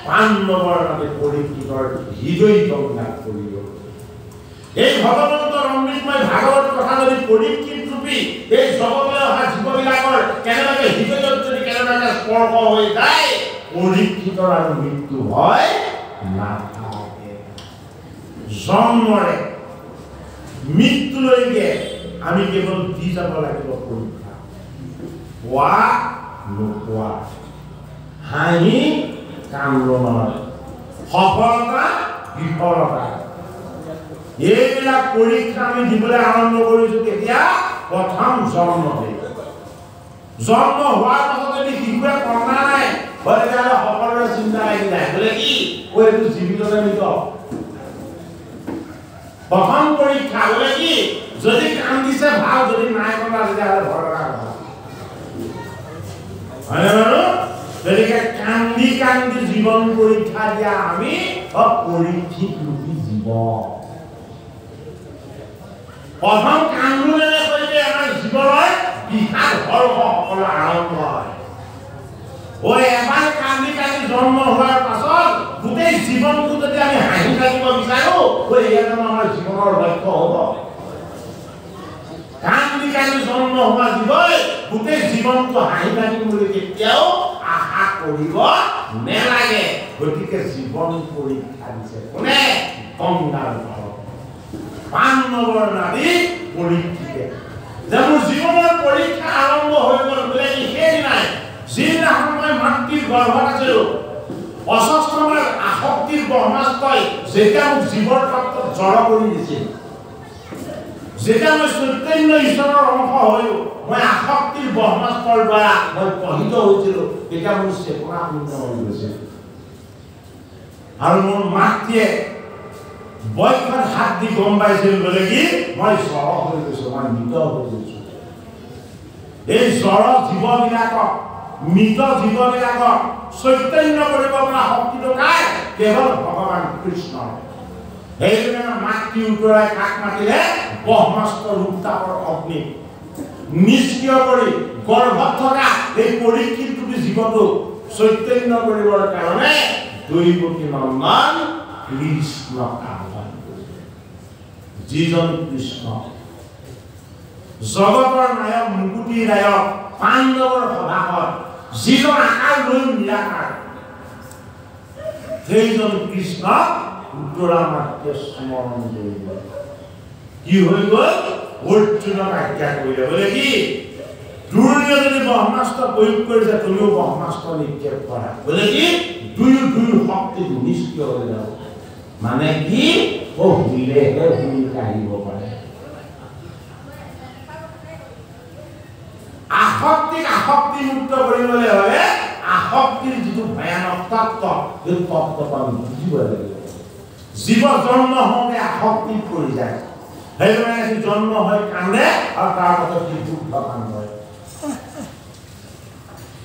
পাণ্ডৱৰ বাবে পৰীক্ষিতৰ হৃদয় গংগাত পৰিব এই ভগৱন্তৰ অমৃতময় ভাগৱত কথা যদি পৰীক্ষিত ৰূপী এই জগতলৈ অহা জীৱবিলাকৰ কেনেবাকৈ হৃদয়ত যদি কেনেবাকৈ স্পৰ্শ হৈ যায় পৰীক্ষিতৰ আৰু মৃত্যু হয় নাথাকে জন্মৰে মৃত্যুলৈকে আমি কেৱল দি যাব লাগিব পৰীক্ষা পোৱা নোপোৱা হাঁহি কান্দোনৰ সফলতা বিফলতা এইবিলাক পৰীক্ষা আমি দিবলৈ আৰম্ভ কৰিছো কেতিয়া প্ৰথম জন্মতে জন্ম হোৱাৰ পাছত যদি শিশুৱে কন্যা নাই তেতিয়াহ'লে সকলোৰে চিন্তা লাগি যায় বোলে কি এইটো জীৱিততে মৃত প্ৰথম পৰীক্ষা বোলে কি যদি কান্দিছে ভাল যদি নাই কন্দা তেতিয়াহ'লে ভয় লগা কথা হয়নে বাৰু গতিকে কান্দি কান্দি জীৱন পৰীক্ষা দিয়া আমি অপৰীক্ষিত ৰূপী জীৱ। প্ৰথম কান্দোনেৰে সৈতে আমাৰ জীৱনৰ বিষাদ হৰ্ষ সকলো আৰম্ভ হয়। এবাৰ কান্দি কান্দি জন্ম হোৱাৰ পাছত গোটেই জীৱনটো যদি আমি হাঁহি থাকিব বিচাৰো এয়া জানো আমাৰ জীৱনৰ লক্ষ্য হ'ব? কান্দি কান্দি জন্ম হোৱা জীৱই গোটেই জীৱনটো হাঁহি থাকিম বুলি কেতিয়াও আশা কৰিব নেলাগে। গতিকে জীৱন পৰীক্ষা দিছে কোনে? গংগাৰ ঘৰত 5 নম্বৰ নাৰী পৰীক্ষিতে। যে মোৰ জীৱনৰ পৰীক্ষা আৰম্ভ হৈ গ'ল বোলে সেইদিনাই যিদিনাখন মই মাতৃৰ গৰ্ভত আছিলোঁ, অস্বস্থমাৰ আসক্তিৰ ব্ৰহ্মাস্ত্ৰই যেতিয়া মোক জীৱৰ তত্ত্বত জড় কৰি দিছিল, যেতিয়া মই চৈতন্য ঈশ্বৰৰ অংশ হৈও মই আসক্তিৰ ব্ৰহ্মাস্ত্ৰৰ দ্বাৰা মই পহিত হৈছিলোঁ, তেতিয়া মোৰ চেতনা শূন্য হৈ গৈছিল। আৰু মোৰ মাতৃয়ে বক্ষত হাত দি গম পাইছিল বোলে কি মই জ্বৰ হৈ গৈছোঁ, মই মৃত হৈ গৈছোঁ। এই জ্বৰ জীৱবিলাকক মৃত জীৱবিলাকক চৈতন্য কৰিব পৰা শক্তিটো কাৰ? কেৱল ভগৱান কৃষ্ণ। সেইকাৰণে মাতৃ উত্তৰাই কাক মাতিলে? ব্ৰহ্মাস্ত্ৰ ৰূপতাপৰ অগ্নি নিষ্ক্ৰিয় কৰি গৰ্ভত থকা এই পৰীক্ষিত ৰূপী জীৱটোক চৈতন্য কৰিবৰ কাৰণে দৈৱকী নন্দন কৃষ্ণক আহ্বান কৰিলে। যিজন কৃষ্ণ জগতৰ নায়ক, মুকুতি নায়ক, পাণ্ডৱৰ সভাসদ, যিজন আকাৰ লৈ নিৰাকাৰ, সেইজন কৃষ্ণক উত্তৰা মাতৃয়ে স্মৰণ কৰিব। কি হৈ গ'ল? অৰ্জুনক আজ্ঞা কৰিলে বোলে কি দুৰ্যোধনে যদি ব্ৰহ্মাস্ত্ৰ প্ৰয়োগ কৰিছে তুমিও ব্ৰহ্মাস্ত্ৰ নিক্ষেপ কৰা। বোলে কি দুয়ো শক্তি নিষ্ক্ৰিয় হৈ যাব। মানে কি শুনিলেহে ভূমিকা আহিব পাৰে। আসক্তিক আসক্তিমুক্ত কৰিবলৈ হ'লে আসক্তিৰ যিটো ভয়ানক তত্ত্ব, সেই তত্ত্বটো আমি বুজিব লাগিব। জীৱ জন্ম হওঁতে আসক্তিত পৰি যায়। সেইকাৰণে সি জন্ম হৈ কান্দে আৰু তাৰ পাছত সি দুখ কান্দে।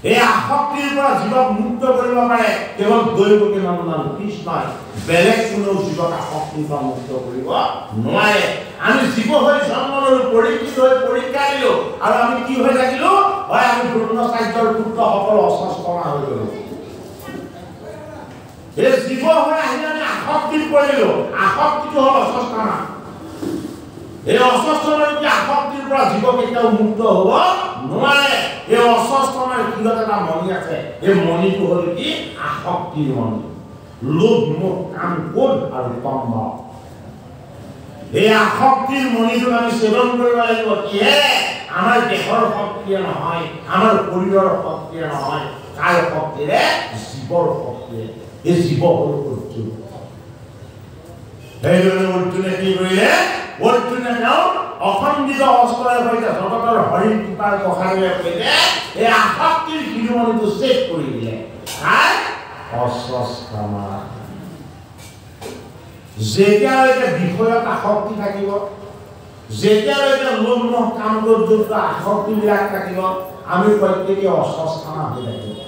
এই আসক্তিৰ পৰা জীৱক মুক্ত কৰিব পাৰে কেৱল দৈৱকী নন্দন কৃষ্ণই। বেলেগ কোনো জীৱক আসক্তিৰ পৰা মুক্ত কৰিব নোৱাৰে। আমি জীৱ হৈ জন্ম ল'লো, পৰীক্ষিত হৈ পৰীক্ষা দিলো, আৰু আমি কি হৈ থাকিলো? হয় আমি দ্ৰোণাচাৰ্যৰ পুত্ৰ সকলো অস্বস্থমা হৈ গলো। এই জীৱ হৈ আহি আমি আসক্তিত পৰিলো। আসক্তিটো হ'ল অস্বস্থমা। এই অস্বস্থমাৰ আসক্তিৰ পৰা জীৱ কেতিয়াও মুক্ত হ'ব নোৱাৰে। এই অস্বস্থমাৰ কিলত এটা মণি আছে, এই মণিটো হ'ল কি? আসক্তিৰ মণি। লোভ, মোহ, কাম, ক্ৰোধ আৰু তম্ব। এই আসক্তিৰ মণিটোক আমি ছেদন কৰিব লাগিব। কিহেৰে? আমাৰ দেহৰ শক্তিয়ে নহয়, আমাৰ শৰীৰৰ শক্তিয়ে নহয়, কাৰ শক্তিৰে? জীৱৰ শক্তিৰে। এই জীৱ হ'ল অৰ্জুন। সেইদৰে অৰ্জুনে কি কৰিলে? অৰ্জুনে তেওঁ অখণ্ডিত অস্ত্ৰৰ সৈতে জগতৰ হৰি কৃপাৰ প্ৰসাৰেৰে সৈতে এই আসক্তিৰ শিৰোমণিটো শেষ কৰি দিলে। অস্বস্থমা। যেতিয়ালৈকে বিষয়ত আসক্তি থাকিব, যেতিয়ালৈকে লোভ, মোহ, কাম, ক্ৰোধ, যুক্ত আসক্তিবিলাক থাকিব, আমি প্ৰত্যেকে অস্বস্থমা হৈ থাকিব।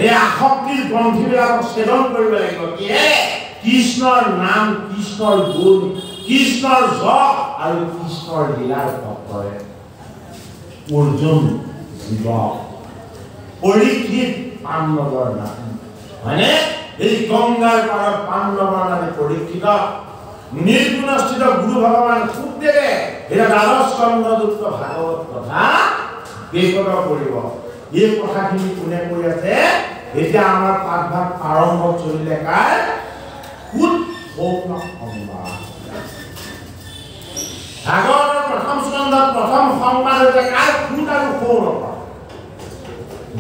এই আসক্তিৰ গ্ৰন্থিবিলাকক ছেদন কৰিব লাগিব। কিহেৰে? কৃষ্ণৰ নাম, কৃষ্ণৰ গুণ, কৃষ্ণৰ জপ আৰু কৃষ্ণৰ লীলাৰ তত্ত্বৰে। অৰ্জুন জীৱ, পৰীক্ষিত পাণ্ডৱৰ নাম। হয়নে? এই গংগাৰ পাৰত পাণ্ডৱৰ নামে পৰীক্ষিত নিৰ্গুণস্থিত গুৰু ভগৱান সুখদেৱে এটা দ্বাদশ স্কন্ধযুক্ত ভাগৱত কথা বেকত কৰিব। এই কথাখিনি কোনে কৈ আছে? এতিয়া আমাৰ পাঠভাগ আৰম্ভ চলিলে কাৰ? ভাগৱতৰ প্ৰথম স্কন্ধত প্ৰথম সংবাদ হৈছে কাৰ? সুত আৰু সৌৰভ।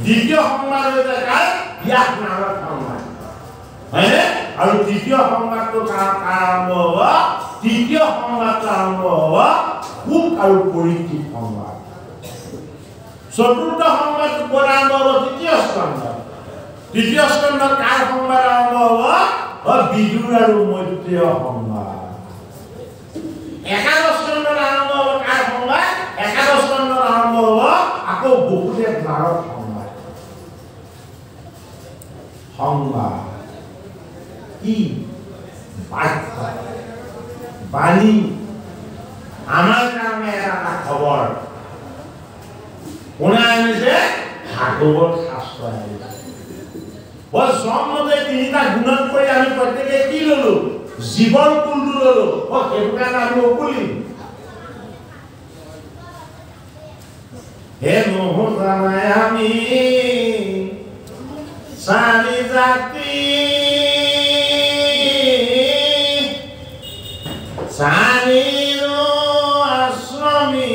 দ্বিতীয় সংবাদ হৈছে কাৰ? ব্যাস নাৰদ সংবাদ। হয়নে? আৰু তৃতীয় সংবাদটো আৰম্ভ হ'ব, তৃতীয় সংবাদটো আৰম্ভ হ'ব সুত আৰু পৰীক্ষিত সংবাদ। চতুৰ্থ সংবাদটো ক'ত আৰম্ভ হ'ব? তৃতীয় স্কন্ধত। তৃতীয় স্কন্ধত কাৰ সংবাদ আৰম্ভ হ'ব? বিদুৰ আৰু মৈত্ৰেয় সংবাদ। একাদশ স্কন্ধত আৰম্ভ হ'ব কাৰ সংবাদ? একাদশ স্কন্ধত আৰম্ভ হ'ব আকৌ বসুদেৱ নাৰদ সংবাদ। বাণী আমাৰ কাৰণে এটা খবৰ কোনে আনিছে ভাগৱত শাস্ত্ৰ আনিছে জন্মতে তিনিটা গুণত কৰি আমি প্ৰত্যেকে কি ললো জীৱন কুলটো ললো সেইটো কাৰণে আমি অকুলি হে মোহনাই আমি চাৰি জাতি চাৰি আশ্ৰমী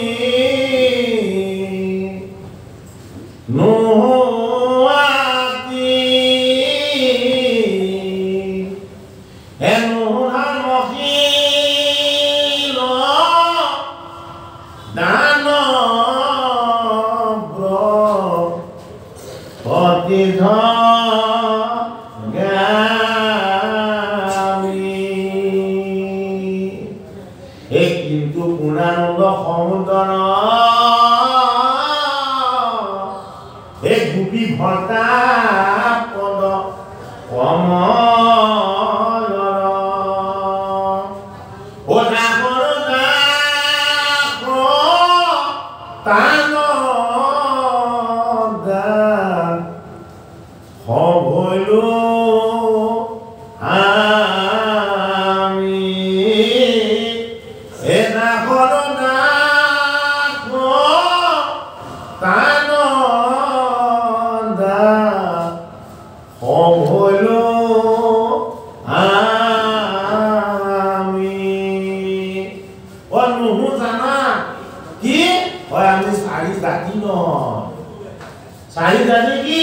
কিন্তু পূৰ্ণানন্দ সমুদ্ৰ এই গোপী ভৰ্তা পদ কমল চাৰি জাতি কি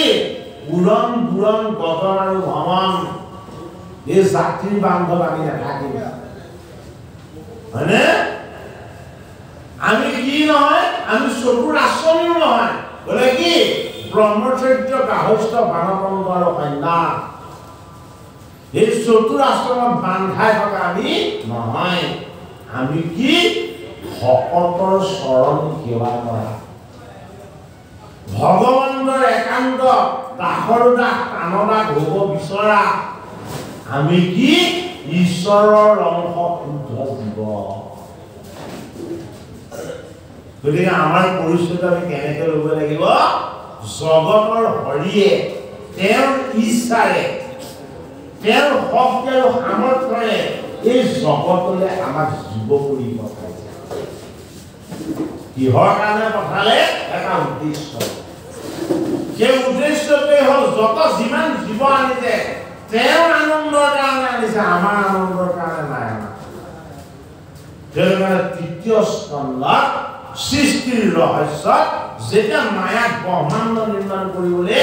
উৰণ বুৰণ গগন আৰু ভ্ৰমণ এই জাতিৰ বান্ধৱ আমি নাথাকিম হয়নে আমি কি নহয় আমি চতুৰ আশ্ৰমীও নহয় বোলে কি ব্ৰহ্মচৰ্য গাহস্থ বানপ্ৰস্থ আৰু সন্ন্যাস এই চতুৰ আশ্ৰমত বান্ধাই থকা আমি নহয় আমি কি ভকতৰ চৰণ সেৱা কৰা ভগৱানৰ একান্ত দাসৰ দাস কানদা ভোগ বিচৰা আমি কি ঈশ্বৰৰ অংশ শুদ্ধ জীৱ গতিকে আমাৰ পৰিচয়টো আমি কেনেকৈ ল'ব লাগিব জগতৰ হৰিয়ে তেওঁৰ ইচ্ছাৰে তেওঁৰ শক্তি আৰু সামৰ্থ্যৰে এই জগতলৈ আমাক জীৱ কৰি পঠাইছে কিহৰ কাৰণে পঠালে এটা উদ্দেশ্য সেই উদ্দেশ্যটোৱে হ'ল যত যিমান জীৱ আনিছে তেওঁৰ আনন্দৰ কাৰণে আনিছে আমাৰ আনন্দৰ কাৰণে নাই সেইকাৰণে তৃতীয় স্কন্ধত সৃষ্টিৰ ৰহস্যত যেতিয়া মায়াক ব্ৰহ্মাণ্ড নিৰ্মাণ কৰিবলৈ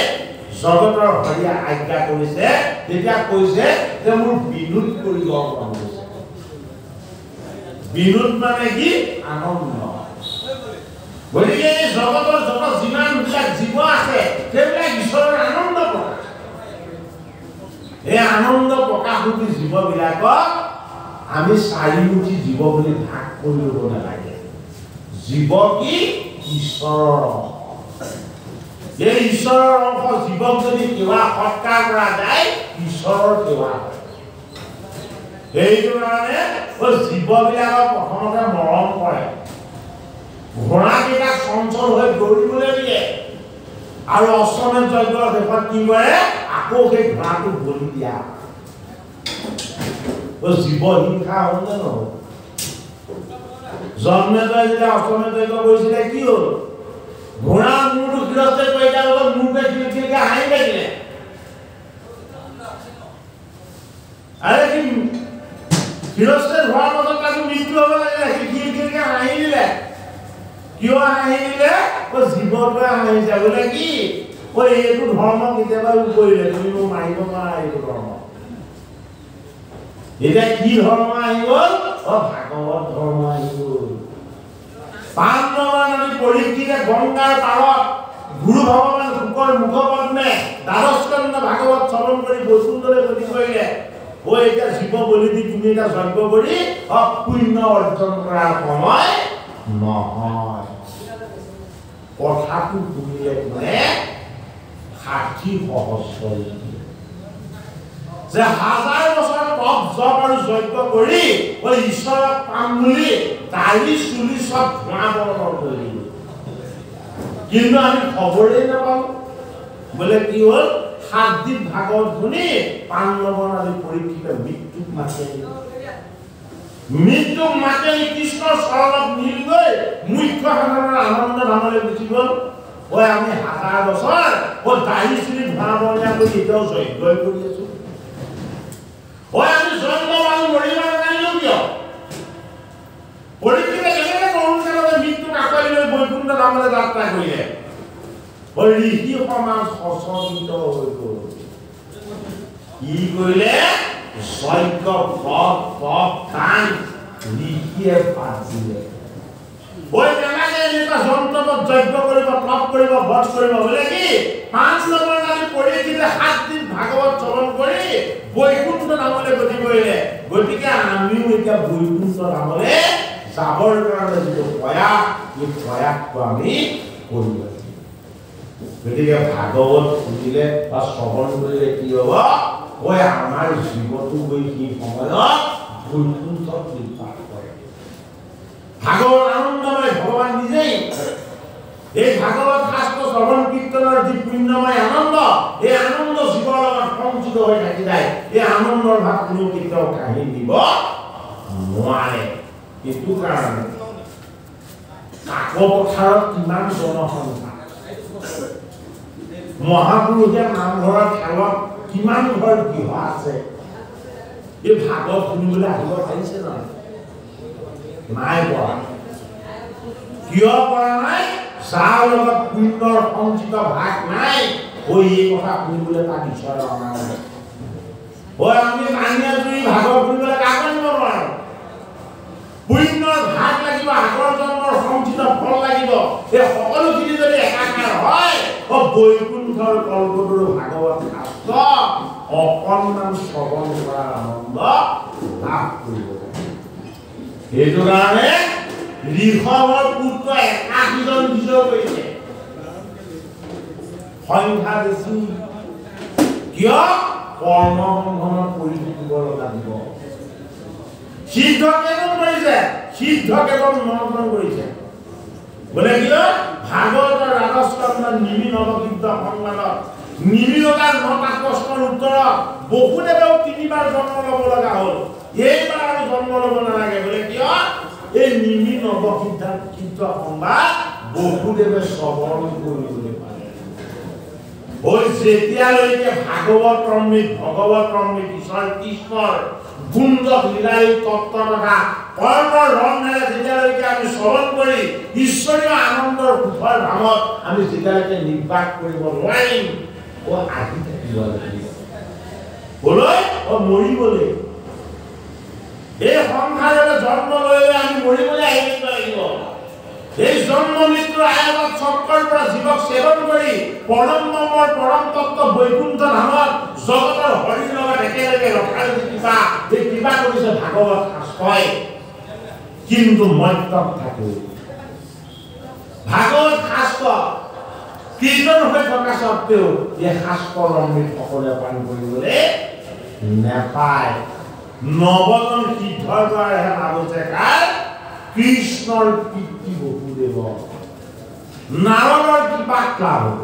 জগতৰ হৰিয়ে আজ্ঞা কৰিছে তেতিয়া কৈছে যে মোৰ বিনোদ কৰিব মন গৈছে বিনোদ মানে কি আনন্দ গতিকে এই জগতৰ যত যিমানবিলাক জীৱ আছে সেইবিলাক ঈশ্বৰৰ আনন্দ প্ৰকাশ এই আনন্দ প্ৰকাশৰূপী জীৱবিলাকক আমি চাৰিমুখী জীৱ বুলি ভাগ কৰি ল'ব নালাগে জীৱ কি ঈশ্বৰৰ অংশ এই ঈশ্বৰৰ অংশ জীৱক যদি সেৱা সৎকাৰ কৰা যায় ঈশ্বৰৰ সেৱা হয় সেইটো কাৰণে জীৱবিলাকক প্ৰথমতে মৰম কৰে ঘোঁৰাকেইটাক চঞ্চল হৈ দৌৰিবলৈ দিয়ে আৰু অশ্বমেধ যজ্ঞৰ শেষত কি কৰে আকৌ সেই ঘোঁৰাটোক বলি দিয়া জীৱ হিংসা হ'ল নে নহ'ল জন্মেজয় যেতিয়া অশ্বমেধ যজ্ঞ কৰিছিলে কি হ'ল ঘোঁৰা মূৰটো গৃহস্থই কৰি দিয়াৰ লগত মূৰটোৱে খিলখিলকৈ হাঁহি থাকিলে আৰে কি গৃহস্থই ঘোঁৰাৰ মাজত তাতো মৃত্যু হ'ব লাগিলে সি খিলখিলকৈ হাঁহি দিলে কিয় হাঁহি দিলে জীৱটোৱে হাঁহিছে বোলে কি এইটো ধৰ্ম কেতিয়াবা কৰিলে তুমি মোক মাৰিব নোৱাৰা এইটো ধৰ্ম এতিয়া কি ধৰ্ম আহি গ'ল ভাগৱত ধৰ্ম আহি গ'ল পাণ্ডৱৰ নদী পৰীক্ষিতে গংগাৰ পাৰত গুৰু ভগৱান শুকৰ মুখপদ্মে দ্বাদশস্কন্ধ ভাগৱত শ্ৰৱণ কৰি বৈকুণ্ঠলৈ গতি কৰিলে এতিয়া জীৱ বলি দি তুমি এটা যজ্ঞ কৰি পুণ্য অৰ্জন কৰাৰ সময় নহয় কথাটো শুনিলে কোনে 60 সহস্ৰ যে হাজাৰ বছৰ তপ জপ আৰু যজ্ঞ কৰি ওই ঈশ্বৰক পাম বুলি দাঢ়ি চুলি সব ধোঁৱা বৰণৰ কৰি দিলো কিন্তু আমি খবৰেই নাপাওঁ বলে কি হল 7 দিন ভাগৱত শুনি পাণ্ডৱৰ আদি পৰীক্ষিত মৃত্যুক মাতে কৃষ্ণৰ চৰণত নীল গৈ মুখ্য সাধনৰ আনন্দ ধামলৈ গুচি গল ওই আমি হাজাৰ বছৰ ও দাঢ়ি চুলি ধোঁৱা বৰণীয়া কৰি এতিয়াও যজ্ঞই কৰি আছো ওই আমি জন্ম আৰু মৰিব নাজানিলো কিয় পৰীক্ষিতে কেনেকৈ তৰুণ কালতে মৃত্যুক আঁকোৱালি লৈ বৈকুণ্ঠ ধামলৈ যাত্ৰা কৰিলে ওই ঋষি সমাজ সচকিত হৈ গল কি কৰিলে যজ্ঞ তপ দান ঋষিয়ে পাঠ দিলে ওই কেনেকৈ এনেকুৱা যন্ত্ৰত যজ্ঞ কৰিব তপ কৰিব বধ কৰিব বোলে কি 5 নম্বৰ ৰাতি পৰীক্ষিতে 7 দিন ভাগৱত শ্ৰৱণ কৰি বৈকুণ্ঠ ধামলৈ গতি কৰিলে গতিকে আমিও এতিয়া বৈকুণ্ঠ ধামলৈ যাবৰ কাৰণে যিটো প্ৰয়াস এই প্ৰয়াসটো আমি কৰিব লাগিব গতিকে ভাগৱত শুনিলে বা শ্ৰৱণ কৰিলে কি হ'ব ওই আমাৰ জীৱনটো গৈ কি সময়ত বৈকুণ্ঠত নিৰ্বাহ কৰে ভাগৱত আনন্দময় ভগৱান নিজেই এই ভাগৱত শাস্ত্ৰ শ্ৰৱণ কীৰ্তনৰ যি পুণ্যময় আনন্দ এই আনন্দ জীৱৰ লগত সংযোগ হৈ থাকি যায় এই আনন্দৰ ভাগ কোনো কেতিয়াও কাঢ়ি দিব নোৱাৰে এইটো কাৰণে কাকপথাৰত কিমান জনসংখ্যা মহাপুৰুষে নামঘৰৰ খেলত কিমান ঘৰ গৃহ আছে এই ভাগৱত শুনিবলৈ আহিব পাৰিছে নাই পৰা কিয় পৰা নাই যাৰ লগত পুণ্যৰ সঞ্চিত ভাগ নাই ওই এই কথা শুনিবলৈ তাক ঈশ্বৰ অনা নাই ওই আমি মানিয়া জুৰি ভাগৱত শুনিবলৈ কাকো আনিব নোৱাৰো পুণ্যৰ ভাগ লাগিব আগৰ জন্মৰ সঞ্চিত ফল লাগিব এই সকলোখিনি যদি একাকাৰ হয় বৈকুণ্ঠৰ কল্পতৰু ভাগৱত শাস্ত্ৰ অকণমান শ্ৰৱণ কৰাৰ আনন্দ লাভ কৰিব সেইটো কাৰণে ঋষভৰ পুত্ৰ 81জন বিজয় কৰিছে সংখ্যা বেছি কিয় কৰ্মবন্ধনত পৰি থাকিব লগা দিব সিদ্ধ কেৱল কৰিছে সিদ্ধ কেৱল 9জন কৰিছে বলে কিয় ভাগৱতৰ ৰাজস্কন্ধ নিমি নৱকীৰ্ত সংবাদত নিমিলতাৰ 9টা প্ৰশ্নৰ উত্তৰত বহুদেৱেও 3বাৰ জন্ম ল'ব লগা হ'ল এইবাৰ আৰু জন্ম ল'ব নালাগে বলে কিয় এই নিমি নৱকীৰ্ত সংবাদ বহুদেৱে শ্ৰৱণ কৰিবলৈ পাৰে ওই যেতিয়ালৈকে ভাগৱত অমৃত ভগৱত অমৃত ঈশ্বৰ কৃষ্ণৰ গুণক লীলাই তত্ত্ব তথা কৰ্মৰ ৰঙেৰে যেতিয়ালৈকে আমি শ্ৰৱণ কৰি ঈশ্বৰীয় আনন্দৰ সুখৰ ধামত আমি যেতিয়ালৈকে নিৰ্বাস কৰিব নোৱাৰিম ও আহি থাকিব লাগিব বলৈ ও মৰিবলৈ এই সংসাৰলৈ জন্ম লৈ আমি মৰিবলৈ আহিব লাগিব এই জন্ম মৃত্যুৰ আয়াতত চক্ৰৰ পৰা জীৱক সেৱন কৰি পৰম মমৰ পৰম তত্ত্ব বৈকুণ্ঠ ধামত জগতৰ হৰিৰ লগত একেলগে ৰখাৰ কিবা এই কিবা কৰিছে ভাগৱত শাস্ত্ৰই কিন্তু মত্যক থাকে ভাগৱত শাস্ত্ৰ কীৰ্তন হৈ থকা সত্ত্বেও এই শাস্ত্ৰৰ অমৃত সকলোৱে পান কৰিবলৈ নাপায় 9জন সিদ্ধৰ দ্বাৰাহে নামছে কাৰ কৃষ্ণৰ পিতৃ বসুদেৱ নাৰদৰ কৃপা লাভ হ'ব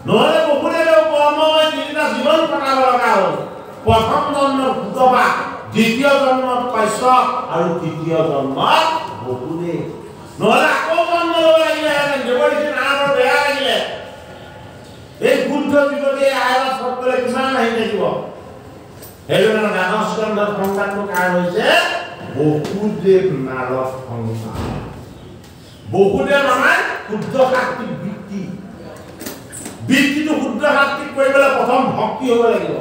নহলে বসুদেৱে কৰ্মময় 3টা জীৱন কটাব লগা হ'ল প্ৰথম জন্মত ভূতবা দ্বিতীয় জন্মত কাশ্যপ আৰু তৃতীয় জন্মত বসুদেৱ নহলে আকৌ জন্ম ল'ব লাগিলেহেঁতেন দেৱৰ্ষি নাৰদৰ বেয়া লাগিলে এই বুদ্ধ জীৱনে আয়ত সকলে কিমান আহি থাকিব সেইকাৰণে ৰাজস্কন্ধৰ সংবাদটো কাৰ হৈছে বসুদেৱ নাৰদ সংবাদ বসুদেৱ আমাৰ শুদ্ধ শাক্তিক বৃত্তিটো শুদ্ধ শাক্তিক কৰিবলৈ প্ৰথম ভক্তি হ'ব লাগিব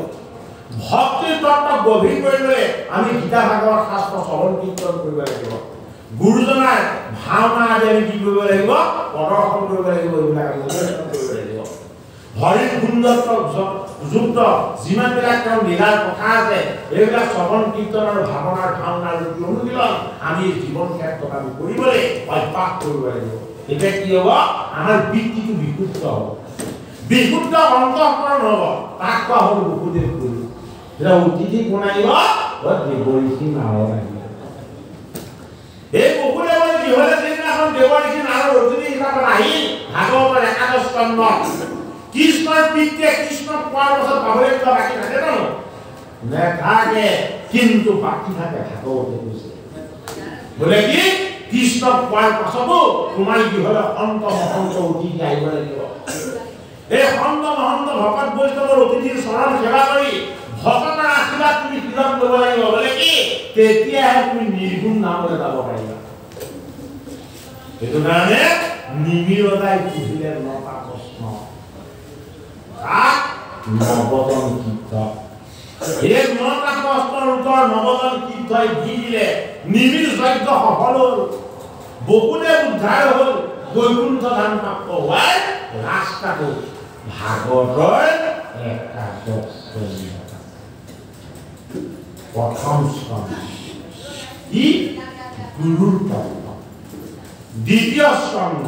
ভক্তিৰ তত্ত্ব গভীৰ কৰিবলৈ আমি গীতা ভাগৱত শাস্ত্ৰ শ্ৰৱণ কীৰ্তন কৰিব লাগিব গুৰুজনাৰ ভাওনা আদি আমি কি কৰিব লাগিব প্ৰদৰ্শন কৰিব লাগিব এইবিলাক আমি অনুশীলন কৰিব লাগিব হৰিৰ গুণযুক্ত যুক্ত যিমানবিলাক তেওঁ লীলাৰ কথা আছে এইবিলাক শ্ৰৱণ কীৰ্তন আৰু ভাৱনাৰ ভাওনাৰ অনুশীলন আমি জীৱন ক্ষেত্ৰত আমি কৰিবলৈ অভ্যাস কৰিব লাগিব এতিয়া কি হ'ব আমাৰ বৃত্তিটো বিশুদ্ধ হ'ব বিশুদ্ধ অন্তঃকৰণ হ'ব তাক কোৱা হ'ল বসুদেৱ গুৰু এটা অতিথি কোন আহিব দেৱঋষি নাৰদ আহিব এই বসুদেৱৰ কি হলে যিদিনাখন দেৱঋষি নাৰদ অতিথি হিচাপত আহিল ভাগৱতৰ একাদশ স্কন্ধ কৃষ্ণৰ পিতৃয়ে কৃষ্ণক পোৱাৰ পাছত পাবলৈ কিবা বাকী থাকে জানো নেথাকে কিন্তু বাকী থাকে ভাগৱতে কৈছে বোলে কি কৃষ্ণক পোৱাৰ পাছতো তোমাৰ কি হলে সন্ত মহন্ত অতিথি আহিব লাগিব এই সন্ত মহন্ত ভকত বৈষ্ণৱৰ অতিথিৰ চৰণ সেৱা কৰি ভকতৰ আশীৰ্বাদ তুমি কিমান ল'ব লাগিব বোলে কি তেতিয়াহে তুমি নিৰ্গুণ নামলৈ যাব পাৰিবা সেইটো কাৰণে নিমিৰতাই পুহিলে 9টা প্ৰশ্ন নৱজন তীৰ্থ এই 9টা প্ৰশ্নৰ উত্তৰ নৱজন তীৰ্থই দি দিলে নিমিৰ যজ্ঞ সফল হ'ল বসুদেৱ উদ্ধাৰ হ'ল বৈকুণ্ঠ ধাম প্ৰাপ্ত হোৱাৰ ৰাস্তাটো ভাগৱতৰ একাদশ প্ৰথম স্কন্ধ কি গুৰুৰ তত্ত্ব দ্বিতীয় স্কন্ধ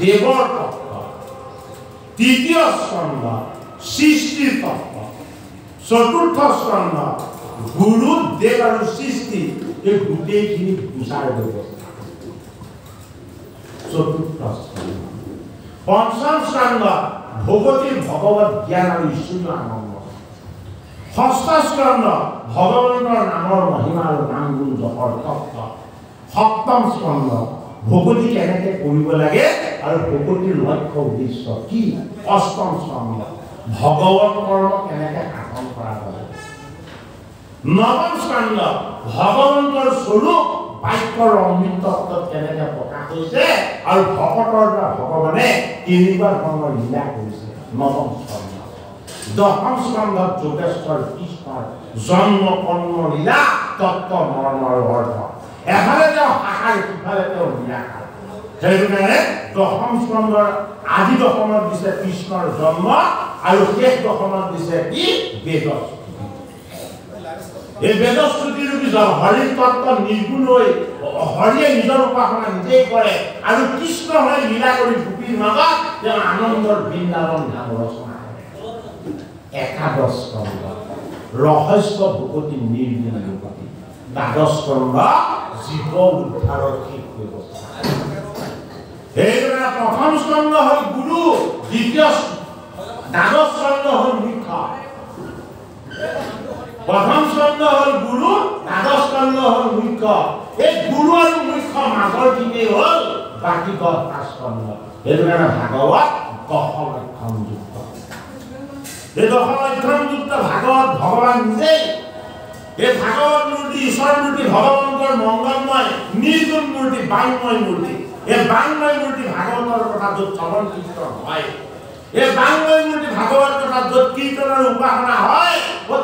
দেৱৰ তত্ত্ব তৃতীয় স্কন্ধ সৃষ্টিৰ তত্ত্ব চতুৰ্থ স্কন্ধ গুৰু দেৱ আৰু সৃষ্টি এই গোটেইখিনি বুজাৰ ব্যৱস্থা চতুৰ্থ স্কন্ধ পঞ্চম স্কন্ধ ভগৱতীৰ ভগৱত জ্ঞান আৰু ঈশ্বৰীয় আনন্দ ষষ্ঠ স্কন্ধ ভগৱন্তৰ নামৰ মহিমা আৰু নাম গুণ জপৰ তত্ত্ব সপ্তম স্কন্ধ ভগৱতী কেনেকৈ কৰিব লাগে আৰু ভগৱতীৰ লক্ষ্য উদ্দেশ্য কি অষ্টম স্কন্ধ ভগৱত কৰ্ম কেনেকৈ সাধন কৰা হয় নৱম স্কন্ধ ভগৱন্তৰ স্বৰূপ বাক্যৰ অমৃত তত্ত্বত কেনেকৈ প্ৰকাশ হৈছে আৰু ভকতৰ দ্বাৰা ভগৱানে কেনেকুৱা ধৰণৰ লীলা কৰিছে নৱম স্কন্ধ দশম স্কন্ধত যোগেশ্বৰ কৃষ্ণৰ জন্ম কৰ্ম লীলা তত্ত্ব মৰ্ম আৰু অৰ্থ এফালে তেওঁ শাখাৰ সিফালে তেওঁ নিৰাকাৰ সেইটো কাৰণে দশম স্কন্ধৰ আদি দশমত দিছে কৃষ্ণৰ জন্ম আৰু শেষ দশমত দিছে কি বেদস্তুতি এই বেদস্তুতি ৰূপী হৰিৰ তত্ত্ব নিৰ্গুণ হৈ হৰিয়ে নিজৰ উপাসনা নিজেই কৰে আৰু কৃষ্ণ হৈ লীলা কৰি গোপীৰ মাজত তেওঁ আনন্দৰ বৃন্দাবন ধাম ৰচনা কৰে একাদশ স্কন্ধ ৰহস্য ভগৱতী নিৰ্গুণ ৰূপতী দ্বাদশ স্কন্ধ জীৱ উদ্ধাৰৰ শেষ ব্যৱস্থা এইদৰে প্ৰথম স্কন্ধ হ'ল গুৰু দ্বিতীয় দ্বাদশ স্কন্ধ হ'ল মুখ্য প্ৰথম স্কন্ধ হ'ল গুৰু দ্বাদশ স্কন্ধ হ'ল মুখ্য এই গুৰু আৰু মুখ্য মাজৰ দিনে হ'ল বাকী 10টা স্কন্ধ সেইটো কাৰণে ভাগৱত দশলক্ষণযুক্ত এই দশলক্ষণযুক্ত ভাগৱত ভগৱান নিজেই এই ভাগৱত মূৰ্তি ঈশ্বৰ মূৰ্তি ভগৱন্তৰ মংগলময় নিৰ্গুণ মূৰ্তি বাংময় মূৰ্তি এই বাংময় মূৰ্তি ভাগৱতৰ কথা য'ত শ্ৰৱণ কীৰ্তন হয় এই বাংময় মূৰ্তি ভাগৱত কথা য'ত কীৰ্তনৰ উপাসনা হয়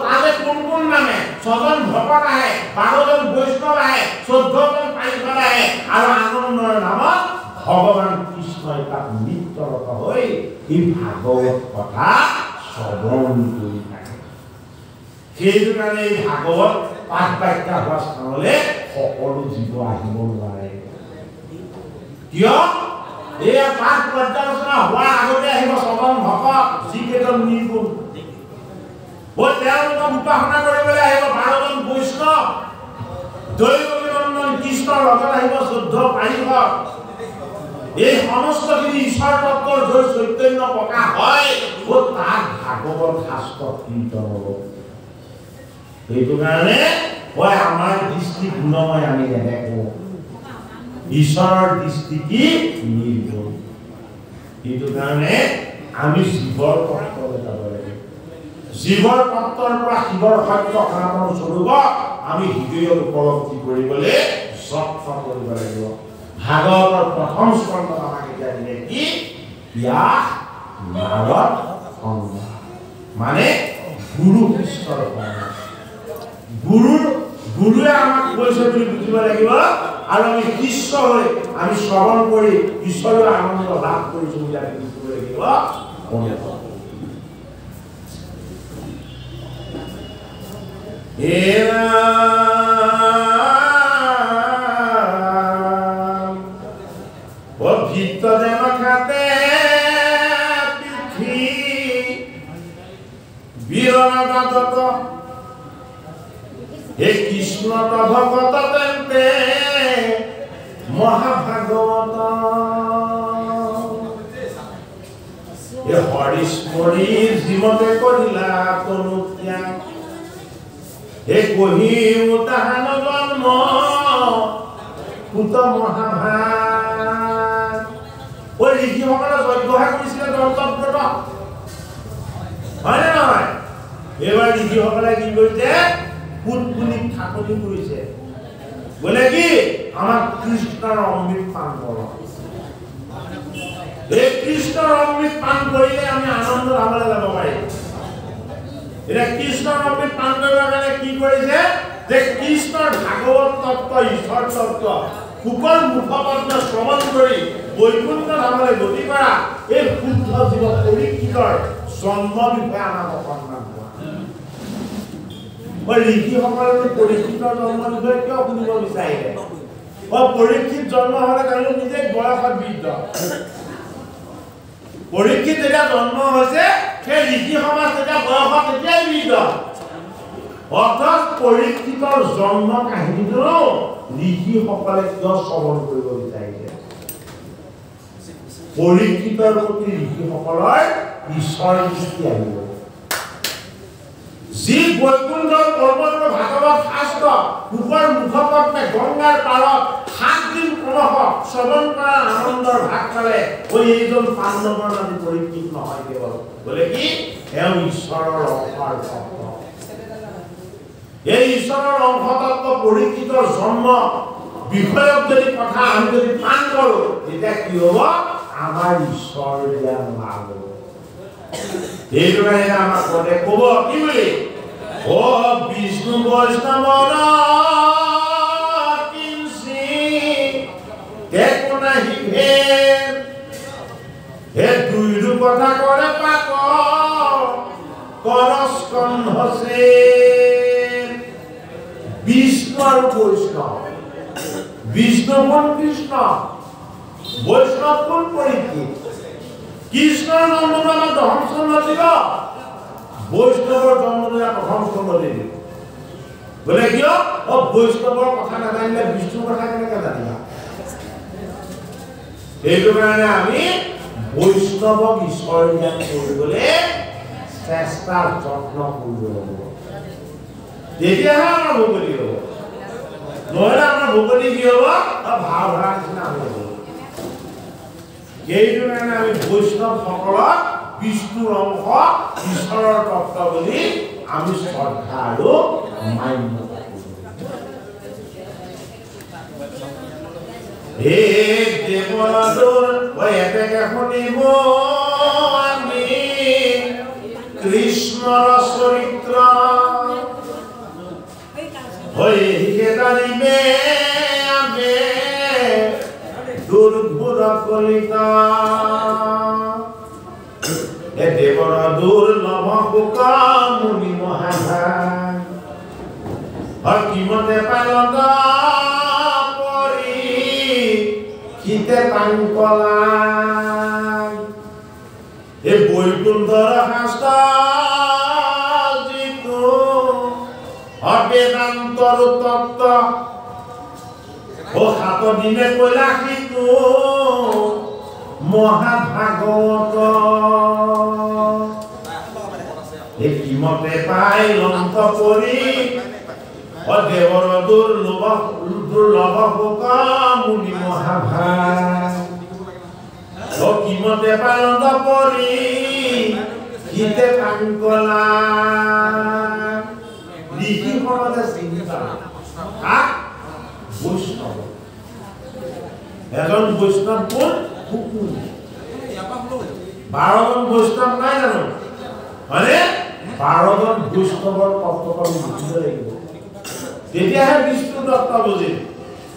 তাতে কোন কোন নামে 6জন ভকত আহে 12জন বৈষ্ণৱ আহে 14জন পাইকত আহে আৰু আনন্দৰ নামত ভগৱান কৃষ্ণই তাত নিত্যৰত হৈ এই ভাগৱত কথা শ্ৰৱণ কৰি থাকে সেইটো কাৰণে এই ভাগৱত পাঠ ব্যাখ্যা হোৱা স্থানলৈ সকলো জীৱ আহিব নোৱাৰে কিয় এই পাঠ পৰ্যালোচনা হোৱাৰ আগতে আহিব 6জন ভকত যিকেইজন নিৰ্গুণ তেওঁলোকক উপাসনা কৰিবলৈ আহিব 12জন বৈষ্ণৱ দৈৱকীনন্দন কৃষ্ণৰ লগত আহিব 14 পাইকত এই সমস্তখিনি ঈশ্বৰ তত্ত্বৰ য'ত চৈতন্য প্ৰকাশ হয় তাত ভাগৱত শাস্ত্ৰ কীৰ্তন হ'ব সেইটো কাৰণে হয় আমাৰ দৃষ্টি গুণময় আমি নেদেখোঁ ঈশ্বৰৰ দৃষ্টি কি নিৰ্গুণ সেইটো কাৰণে আমি জীৱৰ তত্ত্বলৈ যাব লাগিব জীৱৰ তত্ত্বৰ পৰা শিৱৰ সত্য সনাতন স্বৰূপক আমি হৃদয়ত উপলব্ধি কৰিবলৈ যত্ন কৰিব লাগিব ভাগৱতৰ প্ৰথম স্কন্ধত আমাক এতিয়া দিলে কি ব্যাস নাৰদ সংগ মানে গুৰু কৃষ্ণৰ সংগ গুৰুৱে আমাক কৈছে বুলি বুজিব লাগিব আৰু আমি কৃষ্ণ হৈ আমি শ্ৰৱণ কৰি ঈশ্বৰৰ আনন্দ লাভ কৰিছোঁ বুলি আমি বুজিব লাগিব হে কৃষ্ণ ভগত তেন্তে মহাভাগৱত হে হৰিস্মৰি জীমতে কৰিলা তনু ত্যাগ হে কহি উতাহান জন্ম পুত মহাভাগ ঐ ঋষিসকলে যজ্ঞহে কৰিছিলে দন্তব্ৰত হয় নে নহয় এইবাৰ ঋষিসকলে কি কৰিছে পুতপুলিক ঠাকুনি কৰিছে বোলে কি আমাক কৃষ্ণৰ অমৃত পান কৰক এই কৃষ্ণৰ অমৃত পান কৰিলে আমি আনন্দ লাভলৈ যাব পাৰিম এটা কৃষ্ণৰ অমৃত পান কৰিবৰ কাৰণে কি কৰিছে যে কৃষ্ণৰ ভাগৱত তত্ত্ব ঈশ্বৰ তত্ত্ব ফুকৰ মুখপদ্ম শ্ৰৱণ কৰি বৈকুণ্ঠ ধামলৈ গতি কৰা এই শুদ্ধ জীৱ পৰীক্ষিতৰ জন্ম বিষয়ে আমাক অকণমান ঋষিসকলৰ পৰীক্ষিতৰ জন্ম বিষয়ে কিয় শুনিব বিচাৰিলে পৰীক্ষিত জন্ম হ'লে তেওঁলোক নিজে বয়সত বৃদ্ধ পৰীক্ষিত যেতিয়া জন্ম হৈছে সেই ঋষি সমাজ তেতিয়া বয়সত তেতিয়াই বৃদ্ধ অৰ্থাৎ পৰীক্ষিতৰ জন্ম কাহিনীটো ঋষিসকলে কিয় শ্ৰৱণ কৰিব বিচাৰিছে পৰীক্ষিতৰ প্ৰতি ঋষিসকলৰ ঈশ্বৰ দৃষ্টি আহিব যি বৈকুণ্ঠৰ পৰ্বতৰ ভাগৱত শাস্ত্ৰ ফুকৰ মুখপদ্মে গংগাৰ পাৰত 7 দিন ক্ৰমশ শ্ৰৱণ কৰা আনন্দৰ ভাগ পালে এইজন পাণ্ডৱৰ নাম পৰীক্ষিত নহয় কেৱল বোলে কি তেওঁ ঈশ্বৰৰ অংশতত্ব এই ঈশ্বৰৰ অংশতত্ব পৰীক্ষিতৰ জন্ম বিষয়ক যদি কথা আমি যদি পান কৰো তেতিয়া কি হ'ব আমাৰ ঈশ্বৰ জ্ঞান লাভ হ'ব এইটো কাৰণে আমাক পদে ক'ব কি বুলি ও বিষ্ণু বৈষ্ণৱৰ কিঞ্চি একো নাহি ভেদ হে দুইৰো কথা কৰে পাক কৰস্কন্ধ আছে বিষ্ণু আৰু বৈষ্ণৱ বিষ্ণু কোন কৃষ্ণ বৈষ্ণৱ কোন পৰীক্ষিত কৃষ্ণৰ জন্মটো আমাৰ দশম স্কন্ধত দিব বৈষ্ণৱৰ জন্মটো প্ৰথম স্কন্ধত দিব বোলে কিয় বৈষ্ণৱৰ কথা নাজানিলে বিষ্ণুৰ কথা কেনেকৈ জানিবা সেইটো কাৰণে আমি বৈষ্ণৱক ঈশ্বৰ জ্ঞান কৰিবলৈ চেষ্টা যত্ন কৰিব লাগিব তেতিয়াহে আমাৰ ভকতি হ'ব নহ'লে আমাৰ ভকতি কি হ'ব ভাও ধৰা নিচিনা হ'ব এইটো কাৰণে আমি বৈষ্ণৱসকলক বিষ্ণুৰ অংশ ঈশ্বৰৰ তত্ত্ব বুলি আমি শ্ৰদ্ধা আৰু মান্যতা হে দেৱদূৰ এতেকে শুনিব আমি কৃষ্ণৰ চৰিত্ৰ হৈ জানিবে আমি দুৰ্ভুৰ কলিতা হে দেৱৰ দুৰ্লভ শুকা মুনি মহাভাগ হকিমতে পালন পৰি শীতে পাংকলা হে বৈকুণ্ঠৰ শাস্ত্ৰ যিটো বেদান্তৰ তত্ত্ব ও 7 দিনে কৈলাসীটো মহাভাগৱত কিমতে পাই লন্ত পৰি দেৱৰ দুৰ্লভ শুকা মুনি মহাভাগ কিমতে পাই লন্ত পৰি শীতে পাংকলা ঋষিসকলে চিন্তা বৈষ্ণৱ এজন বৈষ্ণৱ কোন 12জন বৈষ্ণৱ নাই জানো মানে 12জন বৈষ্ণৱৰ তত্ত্ব আমি বুজিব লাগিব তেতিয়াহে বিষ্ণু তত্ত্ব বুজিম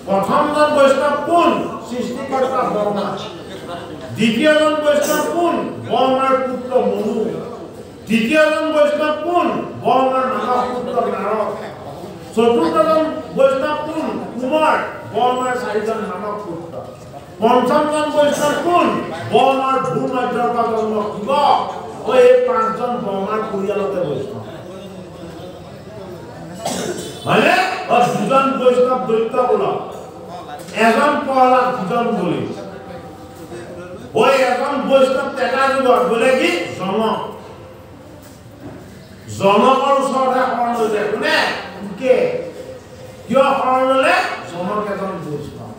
প্ৰথমজন বৈষ্ণৱ কোন সৃষ্টিকৰ্তা ব্ৰহ্মা দ্বিতীয়জন বৈষ্ণৱ কোন ব্ৰহ্মাৰ পুত্ৰ মনু তৃতীয়জন বৈষ্ণৱ কোন ব্ৰহ্মাৰ মানস পুত্ৰ নাৰদ চতুৰ্থজন বৈষ্ণৱ কোন কুমাৰ ব্ৰহ্মাৰ 4জন মানস পুত্ৰ পঞ্চমজন বৈষ্ণৱ কোন ব্ৰহ্মাৰ ভূমধ্যৰ পৰা জন্ম শিৱ এই 5জন ব্ৰহ্মাৰ পৰিয়ালতে বৈষ্ণৱ হয়নে দুজন বৈষ্ণৱ দৈত্য কুল এজন প্ৰহ্লাদ দুজন বুলি ওই এজন বৈষ্ণৱ টেকা যুগত বোলে কি জনকৰ ওচৰতে শৰণ লৈছে কোনে কে কিয় শৰণ ল'লে জনক এজন বৈষ্ণৱ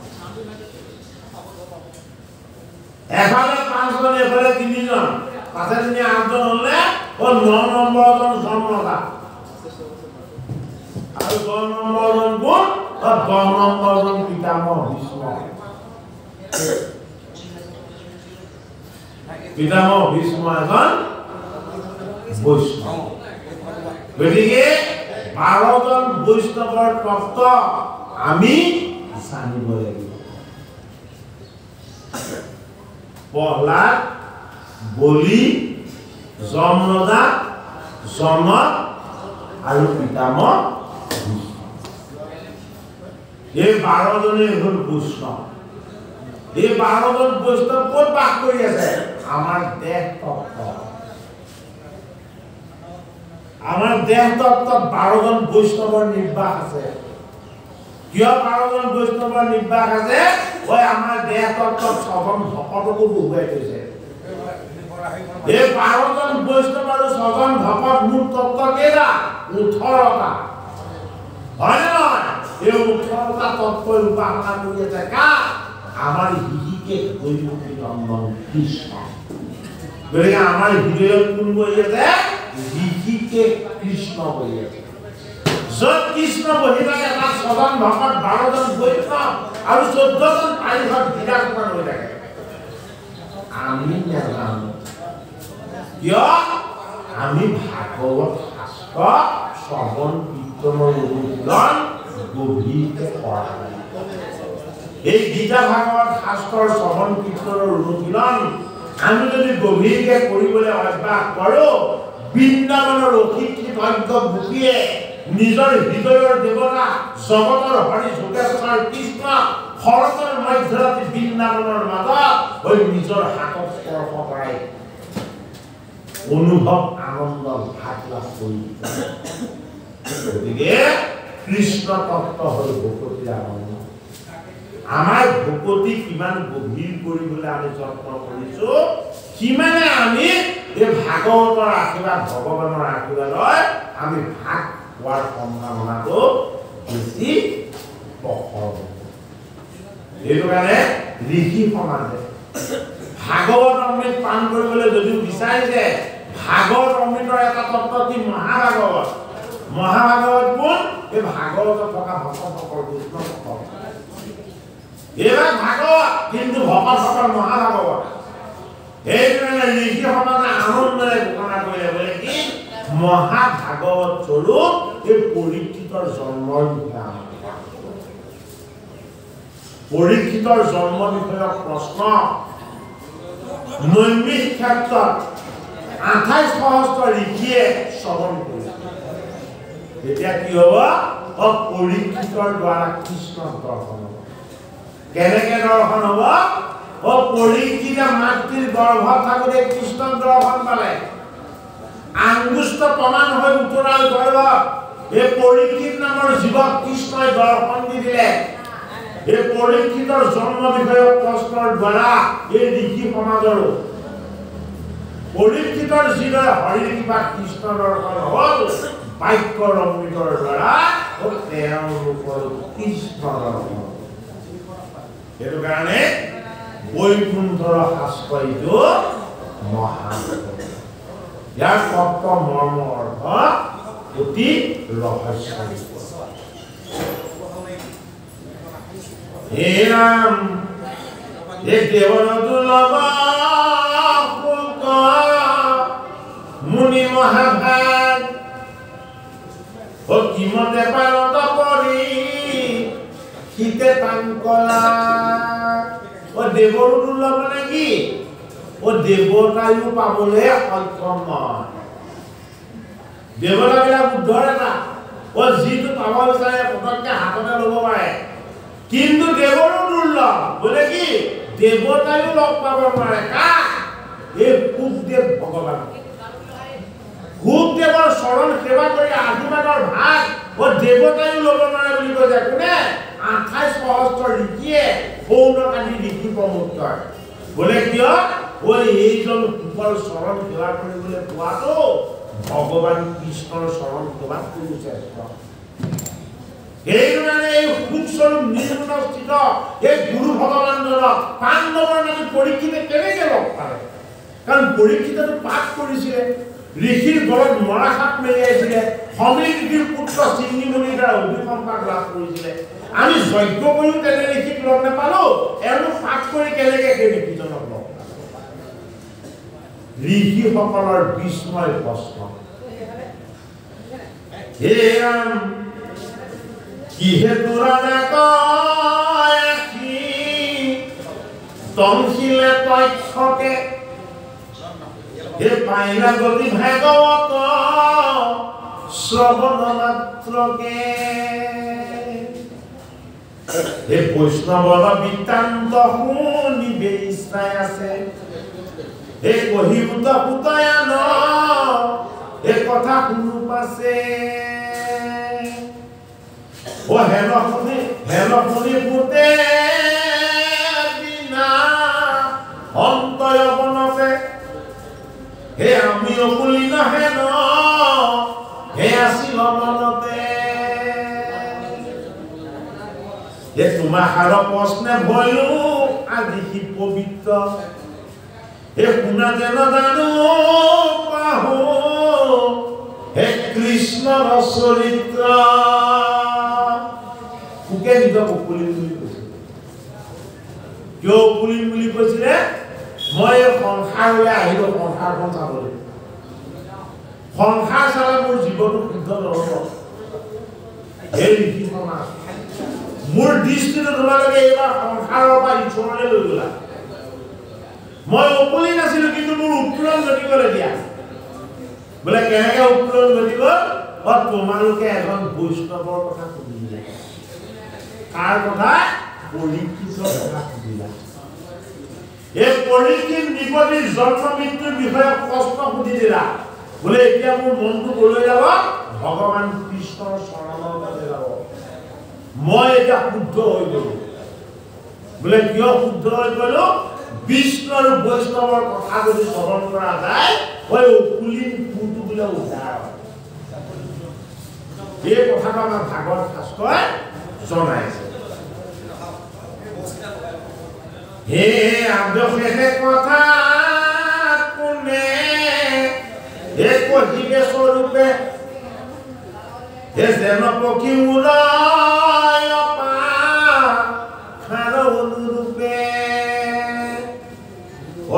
এফালে 5 জন এফালে 3 জন পাছে তিনি 8 জন হলে ও 9 নম্বৰ জন জন্মদা আৰু 10 নম্বৰ জন কোন 10 নম্বৰ জন পিতামহ ভীষ্ম পিতামহ ভীষ্ম এজন বৈষ্ণৱ গতিকে 12 জন বৈষ্ণৱৰ তত্ত্ব আমি জানিব লাগিব প্ৰহ্লাদ বলি যমৰাজা জনক আৰু পিতামহ এই 12 জনে হল বৈষ্ণৱ এই 12 জন বৈষ্ণৱ ক'ত বাস কৰি আছে আমাৰ দেহ তত্ত্ব আমাৰ দেহ তত্ত্বত 12 জন বৈষ্ণৱৰ নিৰ্বাস আছে কিয় 12 জন বৈষ্ণৱৰ নিৰ্বাস আছে ওই আমাৰ দেহ তত্ত্বত ছজন ভকতকো বহুৱাই থৈছে এই 12 জন বৈষ্ণৱ আৰু ছজন ভকত মূল তত্ত্ব কেইটা 18টা হয় নহয় এই 18টা তত্ত্বৰ উপাসনা কৰি আছে কা আমাৰ হিকে গৈমুখী নন্দন কৃষ্ণ গতিকে আমাৰ হৃদয়ত কোন বহি আছে হিকে কৃষ্ণ বহি আছে যত কৃষ্ণ বহি থাকে তাত ছজন ভকত 12 জন বৈষ্ণৱ আৰু 14 জন পাৰিষদ বিৰাজমান হৈ থাকে আমি নাজানো কিয় আমি ভাগৱত শাস্ত্ৰ শ্ৰৱণ কীৰ্তনৰ অনুশীলন গভীৰকৈ কৰা এই গীতা ভাগৱত শাস্ত্ৰৰ শ্ৰৱণ কীৰ্তনৰ অনুশীলন আমি যদি গভীৰকৈ কৰিবলৈ অভ্যাস কৰোঁ বৃন্দাবনৰ অশিক্ষিত ভূপিয়ে নিজৰ হৃদয়ৰ দেৱতা জগতৰ হৰি যোগেশ্বৰ কৃষ্ণ শৰতৰ মধ্যৰাতি বৃন্দাবনৰ মাজত হৈ নিজৰ হাতত স্পৰ্শ কৰাই অনুভৱ আনন্দ ভাগ লাভ কৰি গতিকে কৃষ্ণ তত্ত্ব হ'ল ভকতিৰ আনন্দ আমাৰ ভকতি কিমান গভীৰ কৰিবলৈ আমি যত্ন কৰিছো কিমানে আমি এই ভাগৱতৰ আশীৰ্বাদ ভগৱানৰ আশীৰ্বাদত আমি ভাগ হোৱাৰ সম্ভাৱনাটো বেছি প্ৰখৰ এইটো কাৰণে ঋষি সমাজে ভাগৱত অমৃত পান কৰিবলৈ যদিও বিচাৰিছে ভাগৱত অমৃতৰ এটা তত্ত্ব কি মহাভাগৱত কোন এই ভাগৱতত থকা ভক্তসকল বৈষ্ণৱসকল এইবাৰ ভাগৱত কিন্তু ভকতসকল মহাভাগৱত এইকাৰণে ঋষি সমাজে আনন্দেৰে ঘোষণা কৰিলে বোলে কি মহাভাগৱত স্বৰূপ এই পৰীক্ষিতৰ জন্মৰ বিষয়ে পৰীক্ষিতৰ জন্ম বিষয়ক প্ৰশ্ন নৈমিষ ক্ষেত্ৰত 28 সহস্ৰ ঋষিয়ে শ্ৰৱণ কৰিছে এতিয়া কি হ'ব পৰীক্ষিতৰ দ্বাৰা কৃষ্ণ দৰ্শন হ'ব কেনেকে দৰ্শন হ'ব পৰীক্ষিতে মাতৃৰ গৰ্ভত থাকোঁতে কৃষ্ণ দৰ্শন পালে আংগুষ্ট প্ৰমাণ হৈ উত্তৰাল গৰ্ভত এই পৰীক্ষিত নামৰ জীৱক কৃষ্ণই দৰ্শন দি দিলে এই পৰীক্ষিতৰ জন্ম বিষয়ক প্ৰশ্নৰ দ্বাৰা এই ঋষি সমাজৰো পৰীক্ষিতৰ যিদৰে হৰিৰ কৃপাত কৃষ্ণ দৰ্শন হ'ল বাক্যৰ অমৃতৰ দ্বাৰা তেওঁলোকৰ কৃষ্ণ দৰ্শন সেইটো কাৰণে বৈকুণ্ঠৰ শাস্ত্ৰ এইটো মহাভাগৱত ইয়াৰ তত্ত্ব মৰ্ম অৰ্থ অতি ৰহস্যময় হে ৰাম হে দেৱদুৰ্লভ মুনি মহাভাগ কিমতে পাৰত পৰি শীতে তাংকলা দেৱৰো দুৰ্লভ মানে কি দেৱতায়ো পাবলৈ সক্ষম নহয় দেৱতাবিলাক উদ্ধৰ এটা যিটো পাব বিচাৰে পটককে হাততে ল'ব পাৰে কিন্তু দেৱৰো দুৰ্লভ বোলে কি দেৱতায়ো লগ পাব নোৱাৰে কাক এই শুকদেৱ ভগৱান শুকদেৱৰ চৰণ সেৱা কৰি আশীৰ্বাদৰ ভাগ ও দেৱতায়ো ল'ব নোৱাৰে বুলি কৈছে কোনে 28 সহস্ৰ ঋষিয়ে সৌনকাদি ঋষি প্ৰমুখ কৰে বোলে কিয় ও এইজন কুকৰ চৰণ সেৱা কৰিবলৈ পোৱাটো ভগৱান কৃষ্ণৰ চৰণ সেৱা কৰিছে এইজনে এই সুখস্বৰূপ নিৰ্গুণস্থিত এই গুৰু ভগৱানজনক পাণ্ডৱৰ নামে পৰীক্ষিতে কেনেকৈ লগ পালে কাৰণ পৰীক্ষিতেতো পাঠ কৰিছিলে ঋষিৰ গলত মৰাশাপ মেলিয়াইছিলে সমৃদ্ধিৰ পুত্ৰ চিন্নিমুনিৰ দ্বাৰা অভিসম্পাদ লাভ কৰিছিলে আমি যজ্ঞ কৰিও তেনে ঋষিক লগ নাপালো এওঁলোক পাঠ কৰি কেনেকৈ সেই ঋষিজনক লগ ঋষিসকলৰ বিস্ময় প্ৰশ্ন হে ৰাম কিহে তোৰা কয় তংশিলে তক্ষকে হে পাইলা গতি ভাগৱত শ্ৰৱণ মাত্ৰকে হে বৈষ্ণৱৰ বৃত্তান্ত শুনিবে ইচ্ছাই আছে হে কহিবুত পুতয়ান হে কথা শুনো পাছে ও হেন শুনি পুতে বিনা অন্তয় বনতে হে আমি অকুলি নহেন হে আছিল মনতে হে তোমাৰ প্ৰশ্নে ভয়ো আজি কি পবিত্ৰ হে শুনা যেন জানো পাহো হে কৃষ্ণৰ চৰিত্ৰ কুকে নিজক অকুলিন বুলি কৈছিল কিয় অকুলিন বুলি কৈছিলে মই সংসাৰলৈ আহিলো সংসাৰখন চাবলৈ সংসাৰ চালে মোৰ জীৱনটো শুদ্ধ নহ'ব সেই ঋষিখন মোৰ দৃষ্টিটো তোমালোকে এইবাৰ সংসাৰৰ পৰা ঈশ্বৰলৈ লৈ গ'লা মই অকুলি নাছিলো কিন্তু মোৰ উত্তৰণ ঘটিবলৈ দিয়া বোলে কেনেকৈ উত্তৰণ ঘটিব তোমালোকে এজন বৈষ্ণৱৰ কথা সুধিলে কাৰ কথা পৰীক্ষিতৰ কথা সুধিলা এই পৰীক্ষিত নিপতিৰ জন্ম মৃত্যুৰ বিষয়ে প্ৰশ্ন সুধি দিলা বোলে এতিয়া মোৰ মনটো কলৈ যাব ভগৱান কৃষ্ণৰ চৰণৰ তাতে যাব মই এতিয়া শুদ্ধ হৈ গলো বোলে কিয় শুদ্ধ হৈ গলো বিষ্ণু আৰু বৈষ্ণৱৰ কথা যদি শ্ৰৱণ কৰা যায় ওই অকুলিন ফুটো বোলে উদ্ধাৰ এই কথাটো আমাৰ ভাগৱত শাস্ত্ৰই জনাইছে হে আদৰ্শে কথা কোনে হে কহিবে স্বৰূপে হে যেন পক্ষী উৰাই খাৰ অনুৰূপে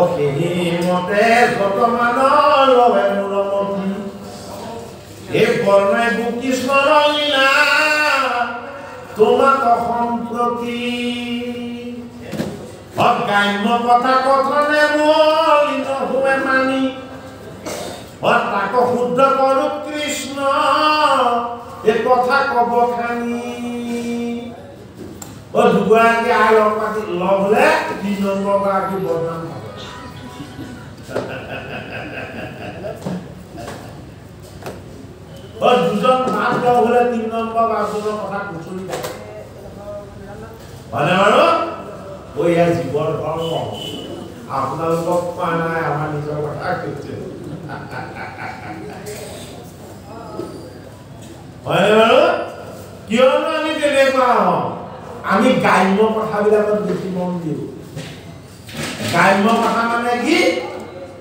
অসেহি মতে যত মানৰ লবে মূলমতী হে বৰ্ণাই কৃষ্ণৰ লীলা তোমাক সম্প্ৰতি অগ্ৰাম্য কথা কথনে বলি নহুৱে মানি তাক শুদ্ধ কৰো কৃষ্ণ এই কথা কব খানি দুগৰাকী আই লগ পাতি লগ হলে 3 নম্বৰ গৰাকী বদনাম পাব দুজন মাক লগ হলে 3 নম্বৰ বাজনৰ কথা কুচুৰি থাকে মানে বাৰু ওই আৰ জীবন ধৰ্ম আপোনালোকক কোৱা নাই আমাৰ নিজৰ কথা কৈছে হয় বাৰু কিয়নো আমি তেনেকুৱা হওঁ আমি গ্ৰাম্য কথাবিলাকত বেছি মন দিওঁ গ্ৰাম্য কথা মানে কি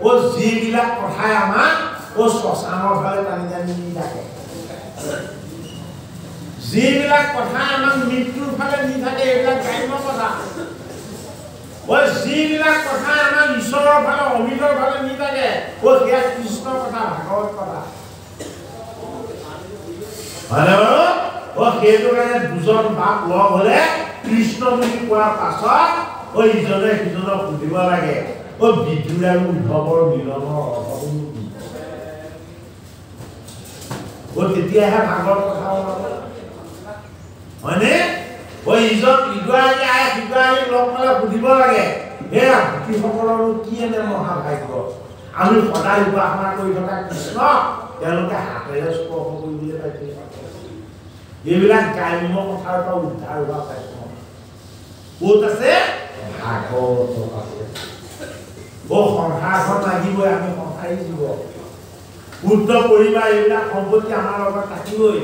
ও যিবিলাক কথাই আমাক ও শ্মশানৰ ফালে টানি টানি নি থাকে যিবিলাক কথা আমাক মৃত্যুৰ ফালে নি থাকে এইবিলাক গ্ৰাম্য কথা ওই যিবিলাক কথা আমাৰ ঈশ্বৰৰ ফালে অমিতৰ ফালে নি থাকে ও সেয়া কৃষ্ণৰ কথা ভাগৱত কথা হয় বাৰু ও সেইটো কাৰণে দুজন বাপ লগ হলে কৃষ্ণ বুলি কোৱাৰ পাছত ও ইজনে সিজনক সুধিব লাগে ও বিদুৰ আৰু উদ্ধৱৰ মিলনৰ অৰ্থটো কি ও তেতিয়াহে ভাগৱত কথা ওলাব হয়নে ওই ইজন ইগৰাকী আই সিগৰাকী লগ পালে সুধিব লাগে এয়া ভক্তিসকলৰ কি এনে মহাভাগ্য আমি সদায় উপাসনা কৰি থকা কৃষ্ণ তেওঁলোকে হাতেৰে স্পৰ্শ কৰিবলৈ পাইছে এইবিলাক গ্ৰাম্য কথাৰ পৰা উদ্ধাৰ হোৱা পাইছে ক'ত আছে ভাগৱত আছে সংসাৰখন লাগিবই আমি সংসাৰী জীৱ শুদ্ধ পৰিবাৰ এইবিলাক সম্পত্তি আমাৰ লগত থাকিবই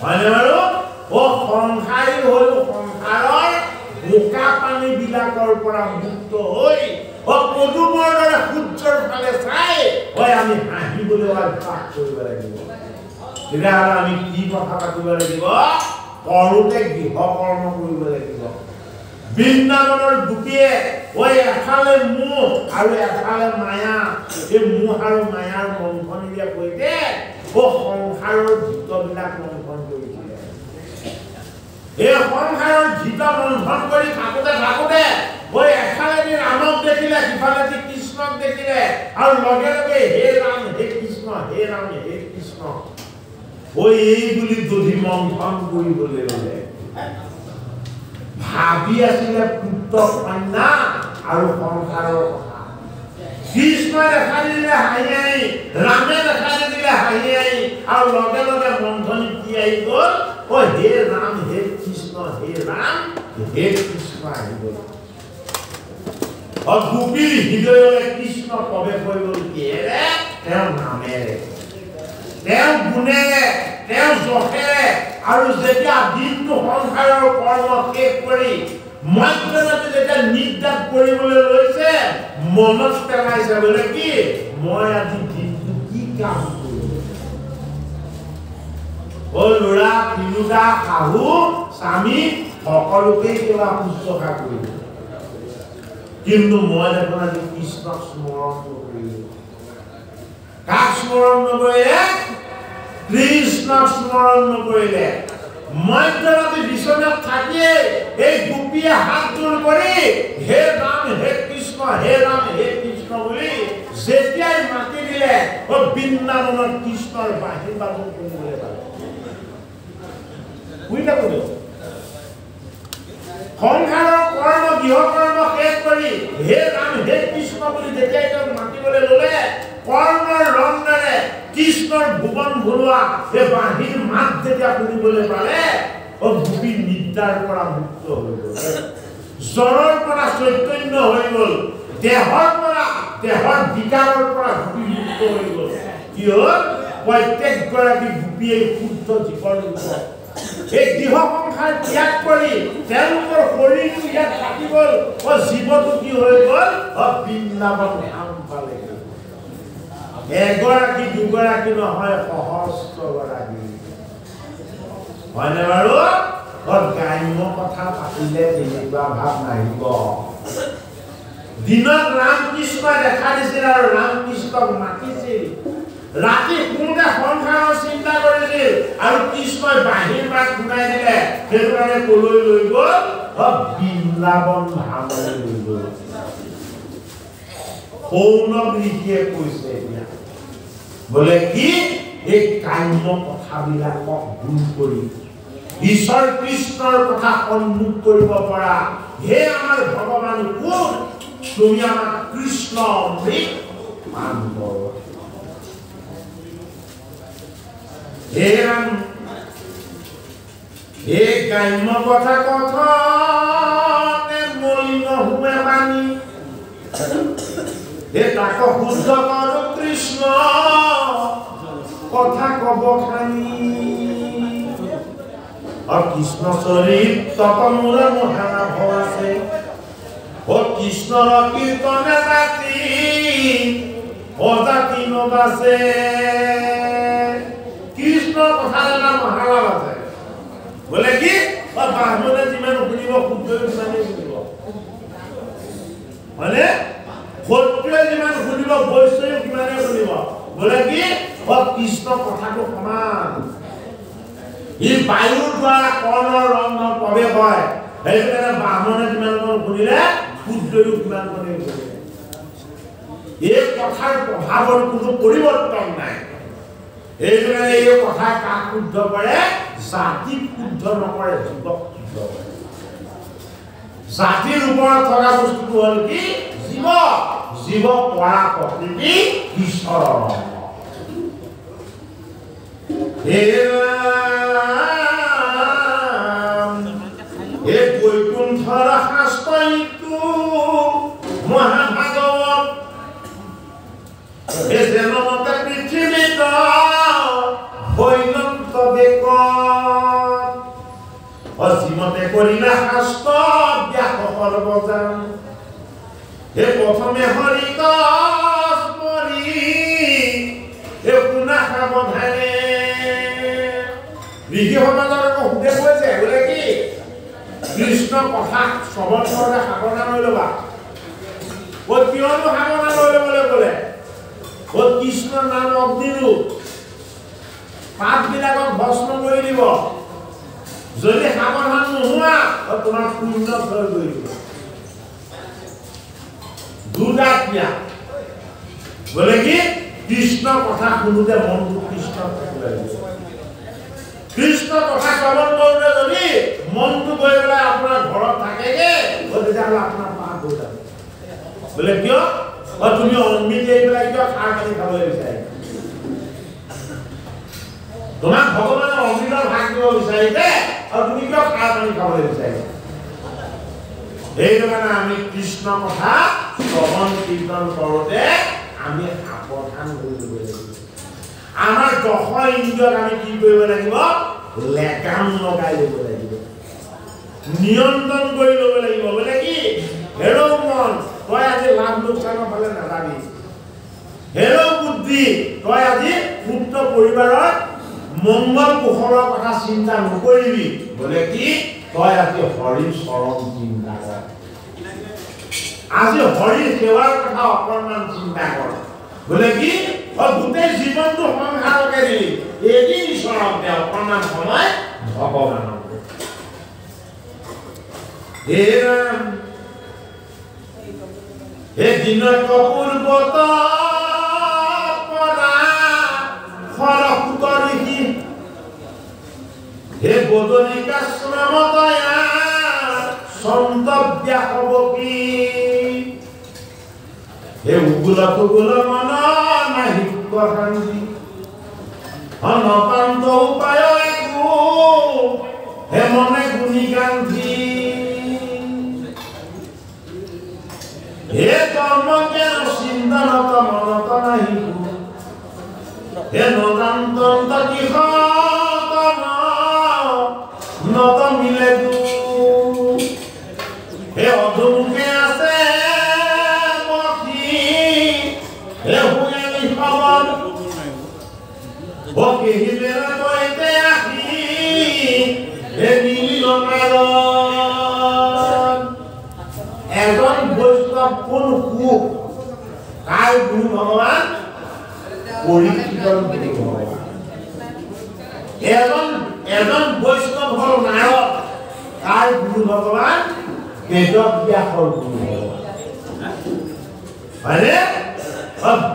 হয়নে বাৰু সংসাৰী হ'ল সংসাৰৰ বোকা পানী বিলাকৰ পৰা মুক্ত হৈ পদুমৰ দৰে সূৰ্যৰ ফালে চাই আমি হাঁহিবলৈ অভ্যাস কৰিব লাগিব তেতিয়াহ'লে আমি কি কথা পাতিব লাগিব কৰোঁতে গৃহকৰ্ম কৰিব লাগিব বৃন্দাবনৰ গোপীয়ে এফালে মোহ আৰু এফালে মায়া এই মোহ আৰু মায়াৰ মন্থনীৰে সৈতে সংসাৰৰ ভিতৰবিলাক মন্থন কৰিছিলে এই সংসাৰৰ ভিতৰ মন্থন কৰি থাকোঁতে এফালেদি ৰামক দেখিলে সিফালেদি কৃষ্ণক দেখিলে আৰু লগে লগে হে ৰাম হে কৃষ্ণ হে ৰাম হে কৃষ্ণ এই বুলি দধি মন্থন কৰিবলৈ ল'লে ভাবি আছিলে পুত্ৰ কন্যা আৰু সংসাৰৰ কথা কৃষ্ণ দেখা দিলে হাঁহি হাঁহি ৰামে দেখা দিলে হাঁহি হাঁহি আৰু লগে লগে মন্থনী কি আহি গ'ল হে ৰাম হে কৃষ্ণ হে ৰাম হে কৃষ্ণ আহি গ'ল গোপীৰ হৃদয়লৈ কৃষ্ণ প্ৰৱেশ হৈ গ'ল কিহেৰে তেওঁৰ নামেৰে তেওঁ গুণেৰে তেওঁ যশেৰে আৰু যেতিয়া দিনটো সংসাৰৰ কৰ্ম শেষ কৰি মধ্যৰাতি যেতিয়া নিদ্ৰাত কৰিবলৈ লৈছে মনত পেলাইছে বোলে কি মই আজি দিনটো কি কাম কৰিলোঁ ল'ৰা তিনিটা শাহু স্বামী সকলোকে কিবা শুশ্ৰূষা কৰিলোঁ কিন্তু মই দেখোন আজি কৃষ্ণক স্মৰণ নকৰিলোঁ কাক স্মৰণ নকৰিলে কৃষ্ণক স্মৰণ নকৰিলে মধ্যৰাতি বিচনাত থাকিয়ে এই গোপীয়ে হাত জোৰ কৰি হে ৰাম হে কৃষ্ণ হে ৰাম হে কৃষ্ণ বুলি যেতিয়াই মাতি দিলে বৃন্দাবনত কৃষ্ণৰ বাঁহী বাদন কৰিবলৈ পালে বুজিলে বুঝো সংসাৰৰ কৰ্ম গৃহকৰ্ম শেষ কৰি হে ৰাম হে কৃষ্ণ বুলি যেতিয়াই তেওঁক মাতিবলৈ ল'লে কৰ্মৰ ৰঙেৰে কৃষ্ণৰ ভুৱন ভুলোৱা এই বাঁহীৰ মাত যেতিয়া শুনিবলৈ পালে গোপী নিদ্ৰাৰ পৰা মুক্ত হৈ গ'ল জ্বৰৰ পৰা চৈতন্য হৈ গ'ল দেহৰ বিকাৰৰ পৰা গোপী মুক্ত হৈ গ'ল কি হ'ল প্ৰত্যেকগৰাকী গোপীয়ে শুদ্ধ জীৱন এই গৃহ সংসাৰ ত্যাগ কৰি তেওঁলোকৰ শৰীৰটো ইয়াত থাকি গ'ল জীৱটো কি হৈ গ'ল বৃন্দাবন ধাম পালে এগৰাকী দুগৰাকী নহয় সহস্ৰগৰাকী হয়নে বাৰু গ্ৰাম্য কথা পাতিলে তেনেকুৱা ভাৱ নাহিব দিনত ৰাম কৃষ্ণই দেখা দিছিল আৰু ৰাম কৃষ্ণক মাতিছিল ৰাতি শুওঁতে সংসাৰৰ চিন্তা কৰিছিল আৰু কৃষ্ণই বাঁহীৰ মাত শুনাই দিলে সেইটো কাৰণে কলৈ লৈ গ'ল বৃন্দাবন ধামলৈ লৈ গ'ল সৌনক ঋষিয়ে কৈছে এতিয়া বোলে কি এই কাম্য কথাবিলাকক দূৰ কৰি ঈশ্বৰ কৃষ্ণৰ কথা সন্মুখ কৰিব পৰা হে আমাৰ ভগৱান কোন তুমি আমাক কৃষ্ণ অমৃত পান কৰ হে ৰাম হে কাম্য কথা কথনে মলিন হুৱে বাণী হে তাক শুদ্ধ কৰ কৃষ্ণ কথা কব খানি কৃষ্ণ চৰিত্ৰত মোৰ মহালাভ আছে কৃষ্ণৰ কীৰ্তনে জাতি অজাতি নবাছে কৃষ্ণৰ কথা এটা মহালাভ আছে বোলে কি ব্ৰাহ্মণে যিমান শুনিব শুদ্ধই সিমানেই শুনিব হয়নে ক্ষত্ৰিয়ে যিমান শুনিব বৈশ্যও সিমানেই শুনিব বোলে কি কৃষ্ণ কথাটো সমান ই বায়ুৰ দ্বাৰা কৰ্ণৰ ৰন্ধন প্ৰৱেশ হয় সেইটো কাৰণে ব্ৰাহ্মণে যিমান শুনিলে শুদ্ধইও সিমান শুনিলে এই কথাৰ প্ৰভাৱৰ কোনো পৰিৱৰ্তন নাই সেইটো কাৰণে এই কথা কাক শুদ্ধ কৰে জাতিক শুদ্ধ নকৰে জীৱক শুদ্ধ কৰে জাতিৰ ওপৰত থকা বস্তুটো হ'ল কি জীৱ পৰা প্ৰকৃতি ঈশ্বৰৰ মহানিতু মহাভাগবত এ জনমতে পৃথিবীত হৈনন্ত বেক অসীমতে কৰিলা শাস্ত্ৰ ব্যাস সৰ্বজান হে প্ৰথমে হৰিক স্মৰি হে পুনা সাৱধানে ঋষি সমাজৰ সুধে কৈছে বোলে কি কৃষ্ণ কথা শ্ৰৱণ কৰোঁতে সাৱধান হৈ ল'বা কিয়নো সাৱধান হৈ ল'বলৈ ক'লে কৃষ্ণৰ নাম অগ্নিৰূপ পাপবিলাকক ভস্ম কৰি দিব যদি সাৱধান নোহোৱা তোমাৰ পুণ্য ক্ষয় কৰি দিব দুটা ক্ৰিয়া বোলে কি কৃষ্ণ কথা শুনোতে মনটো কৃষ্ণ কৃষ্ণ কথা শ্ৰৱণ কৰোঁতে যদি মনটো গৈ পেলাই আপোনাৰ ঘৰত থাকেগে তেতিয়াহ'লে আপোনাৰ পাপ হৈ যাব বোলে কিয় তুমি অমৃত এৰি পেলাই কিয় খাৰ পানী খাবলৈ বিচাৰি তোমাক ভগৱানে অমৃতৰ ভাগ দিব বিচাৰিছে আৰু তুমি কিয় খাৰ পানী খাবলৈ বিচাৰিছা সেইটো কাৰণে আমি কৃষ্ণ কথা শ্ৰৱণ কীৰ্তন কৰোঁতে আমি সাৱধান হৈ ল'ব লাগিব আমাৰ দশ ইন্দ্ৰিয়ক আমি কি কৰিব লাগিব লেকাম লগাই ল'ব লাগিব নিয়ন্ত্ৰণ কৰি ল'ব লাগিব বোলে কি হেৰৌ মন তই আজি লাভ লোকচানৰ ফালে নাযাবি হেৰৌ বুদ্ধি তই আজি পুত্ৰ পৰিবাৰৰ মংগল কুশলৰ কথা চিন্তা নকৰিবি বোলে কি তই আজি হৰিৰ চৰণ চিন্তা কৰ আজি হৰিৰ সেৱাৰ কথা অকণমান চিন্তা কৰ বোলে কি গোটেই জীৱনটো সংসাৰকে দিলি এদিন ঈশ্বৰক দে অকণমান সময় ভগৱানক হে ৰাম হে দিনত পূৰ্বত পদা খৰকুত ঋষি হে বদনিকাশ্ৰমতয়া সন্তব্যা হ'ব কি হে উগুল থুগুল মন নাহি শান্তি অনপান্ত উপায় একো হে মনে গুণী গান্ধী হে কৰ্ম জ্ঞান চিন্তনত মনত নাহি হে নদান্ত কিষতম নত মিলে হে অধমুখে আছে হে হুয়ানি খবর ওকে হিলেরা কইতে আহি হে নীল কারণ এজন বৈষ্ণৱ কোন সুখ কাৰ গুৰু ভগবান পৰীক্ষিতন গুৰু ভগবান এজন বৈষ্ণৱ হল নাৰদ কাৰ গুৰু ভগবান বেদব্যাসৰ গুৰু ভগবান মানে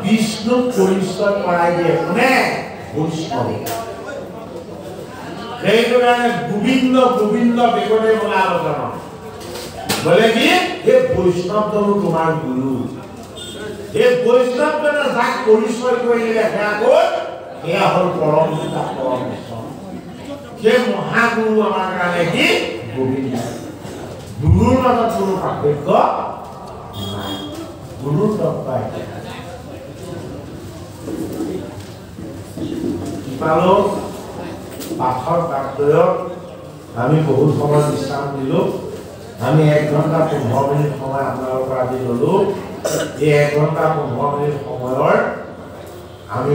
বিষ্ণু পৰিচয় কৰাই দিয়ে কোনে বৈষ্ণৱ সেইটো কাৰণে গোবিন্দ গোবিন্দ বেগনে বলা আলোচনা বলে কি এই বৈষ্ণৱজনো তোমাৰ গুৰু এই বৈষ্ণৱজনে যাক পৰিচয় কৰিলে সেয়া হ'ল পৰম পিতা পৰম ঈশ্বৰ সেই মহাগুৰু আমাৰ কাৰণে কি গোবিন্দ গুৰুৰ মাজত কোনো পাৰ্থক্য নাই গুৰুৰ তত্ত্বাই পালো পাঠৰ কাৰ্যত আমি বহুত সময় বিশ্ৰাম দিলোঁ আমি 1 ঘণ্টা 15 মিনিট সময় আপোনালোকৰ আজি ল'লোঁ এই 1 ঘণ্টা 15 মিনিট সময়ৰ আমি